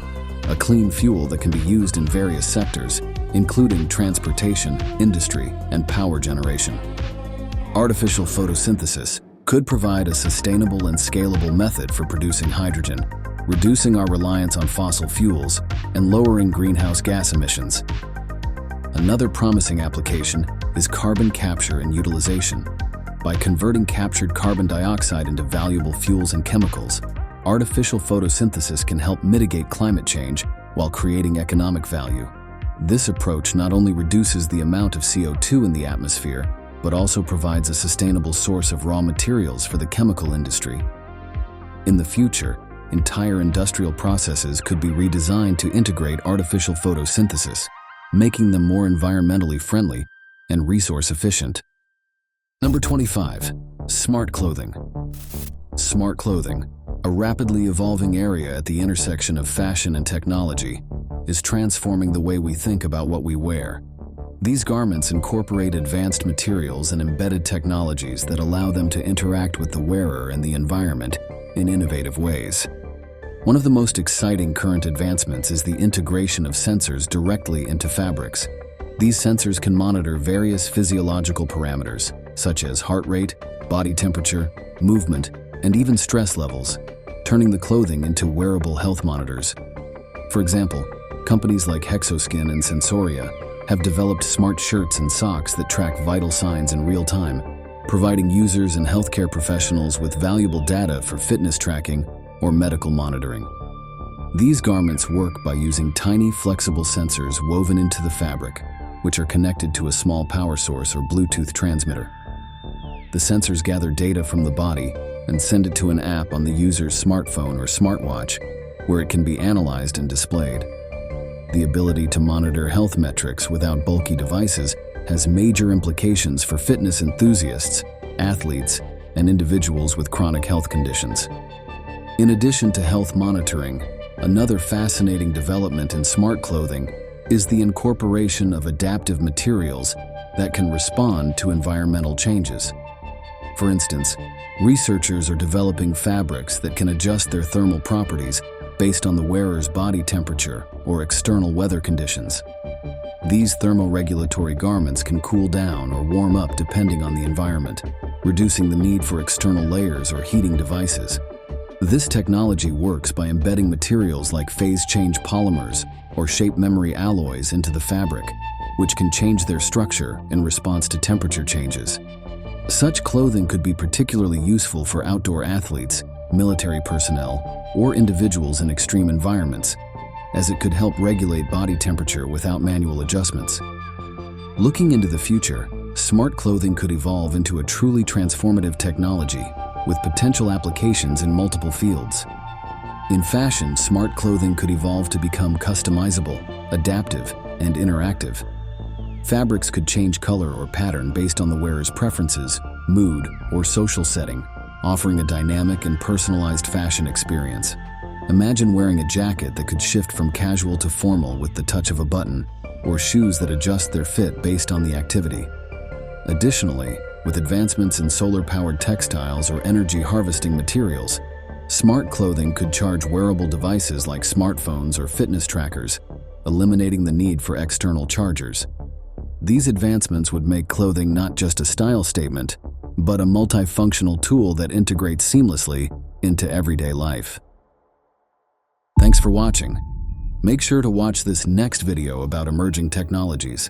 A: a clean fuel that can be used in various sectors, including transportation, industry, and power generation. Artificial photosynthesis could provide a sustainable and scalable method for producing hydrogen, reducing our reliance on fossil fuels and lowering greenhouse gas emissions. Another promising application is carbon capture and utilization. By converting captured carbon dioxide into valuable fuels and chemicals, artificial photosynthesis can help mitigate climate change while creating economic value. This approach not only reduces the amount of CO2 in the atmosphere, but also provides a sustainable source of raw materials for the chemical industry. In the future, entire industrial processes could be redesigned to integrate artificial photosynthesis, making them more environmentally friendly and resource efficient. Number 25. Smart clothing. Smart clothing, a rapidly evolving area at the intersection of fashion and technology, is transforming the way we think about what we wear. These garments incorporate advanced materials and embedded technologies that allow them to interact with the wearer and the environment in innovative ways. One of the most exciting current advancements is the integration of sensors directly into fabrics. These sensors can monitor various physiological parameters, such as heart rate, body temperature, movement, and even stress levels, turning the clothing into wearable health monitors. For example, companies like Hexoskin and Sensoria have developed smart shirts and socks that track vital signs in real time, providing users and healthcare professionals with valuable data for fitness tracking or medical monitoring. These garments work by using tiny, flexible sensors woven into the fabric, which are connected to a small power source or Bluetooth transmitter. The sensors gather data from the body and send it to an app on the user's smartphone or smartwatch, where it can be analyzed and displayed. The ability to monitor health metrics without bulky devices has major implications for fitness enthusiasts, athletes, and individuals with chronic health conditions. In addition to health monitoring, another fascinating development in smart clothing is the incorporation of adaptive materials that can respond to environmental changes. For instance, researchers are developing fabrics that can adjust their thermal properties based on the wearer's body temperature or external weather conditions. These thermoregulatory garments can cool down or warm up depending on the environment, reducing the need for external layers or heating devices. This technology works by embedding materials like phase-change polymers or shape-memory alloys into the fabric, which can change their structure in response to temperature changes. Such clothing could be particularly useful for outdoor athletes, military personnel, or individuals in extreme environments, as it could help regulate body temperature without manual adjustments. Looking into the future, smart clothing could evolve into a truly transformative technology with potential applications in multiple fields. In fashion, smart clothing could evolve to become customizable, adaptive, and interactive. Fabrics could change color or pattern based on the wearer's preferences, mood, or social setting, offering a dynamic and personalized fashion experience. Imagine wearing a jacket that could shift from casual to formal with the touch of a button, or shoes that adjust their fit based on the activity. Additionally, with advancements in solar-powered textiles or energy-harvesting materials, smart clothing could charge wearable devices like smartphones or fitness trackers, eliminating the need for external chargers. These advancements would make clothing not just a style statement, but a multifunctional tool that integrates seamlessly into everyday life. Thanks for watching. Make sure to watch this next video about emerging technologies.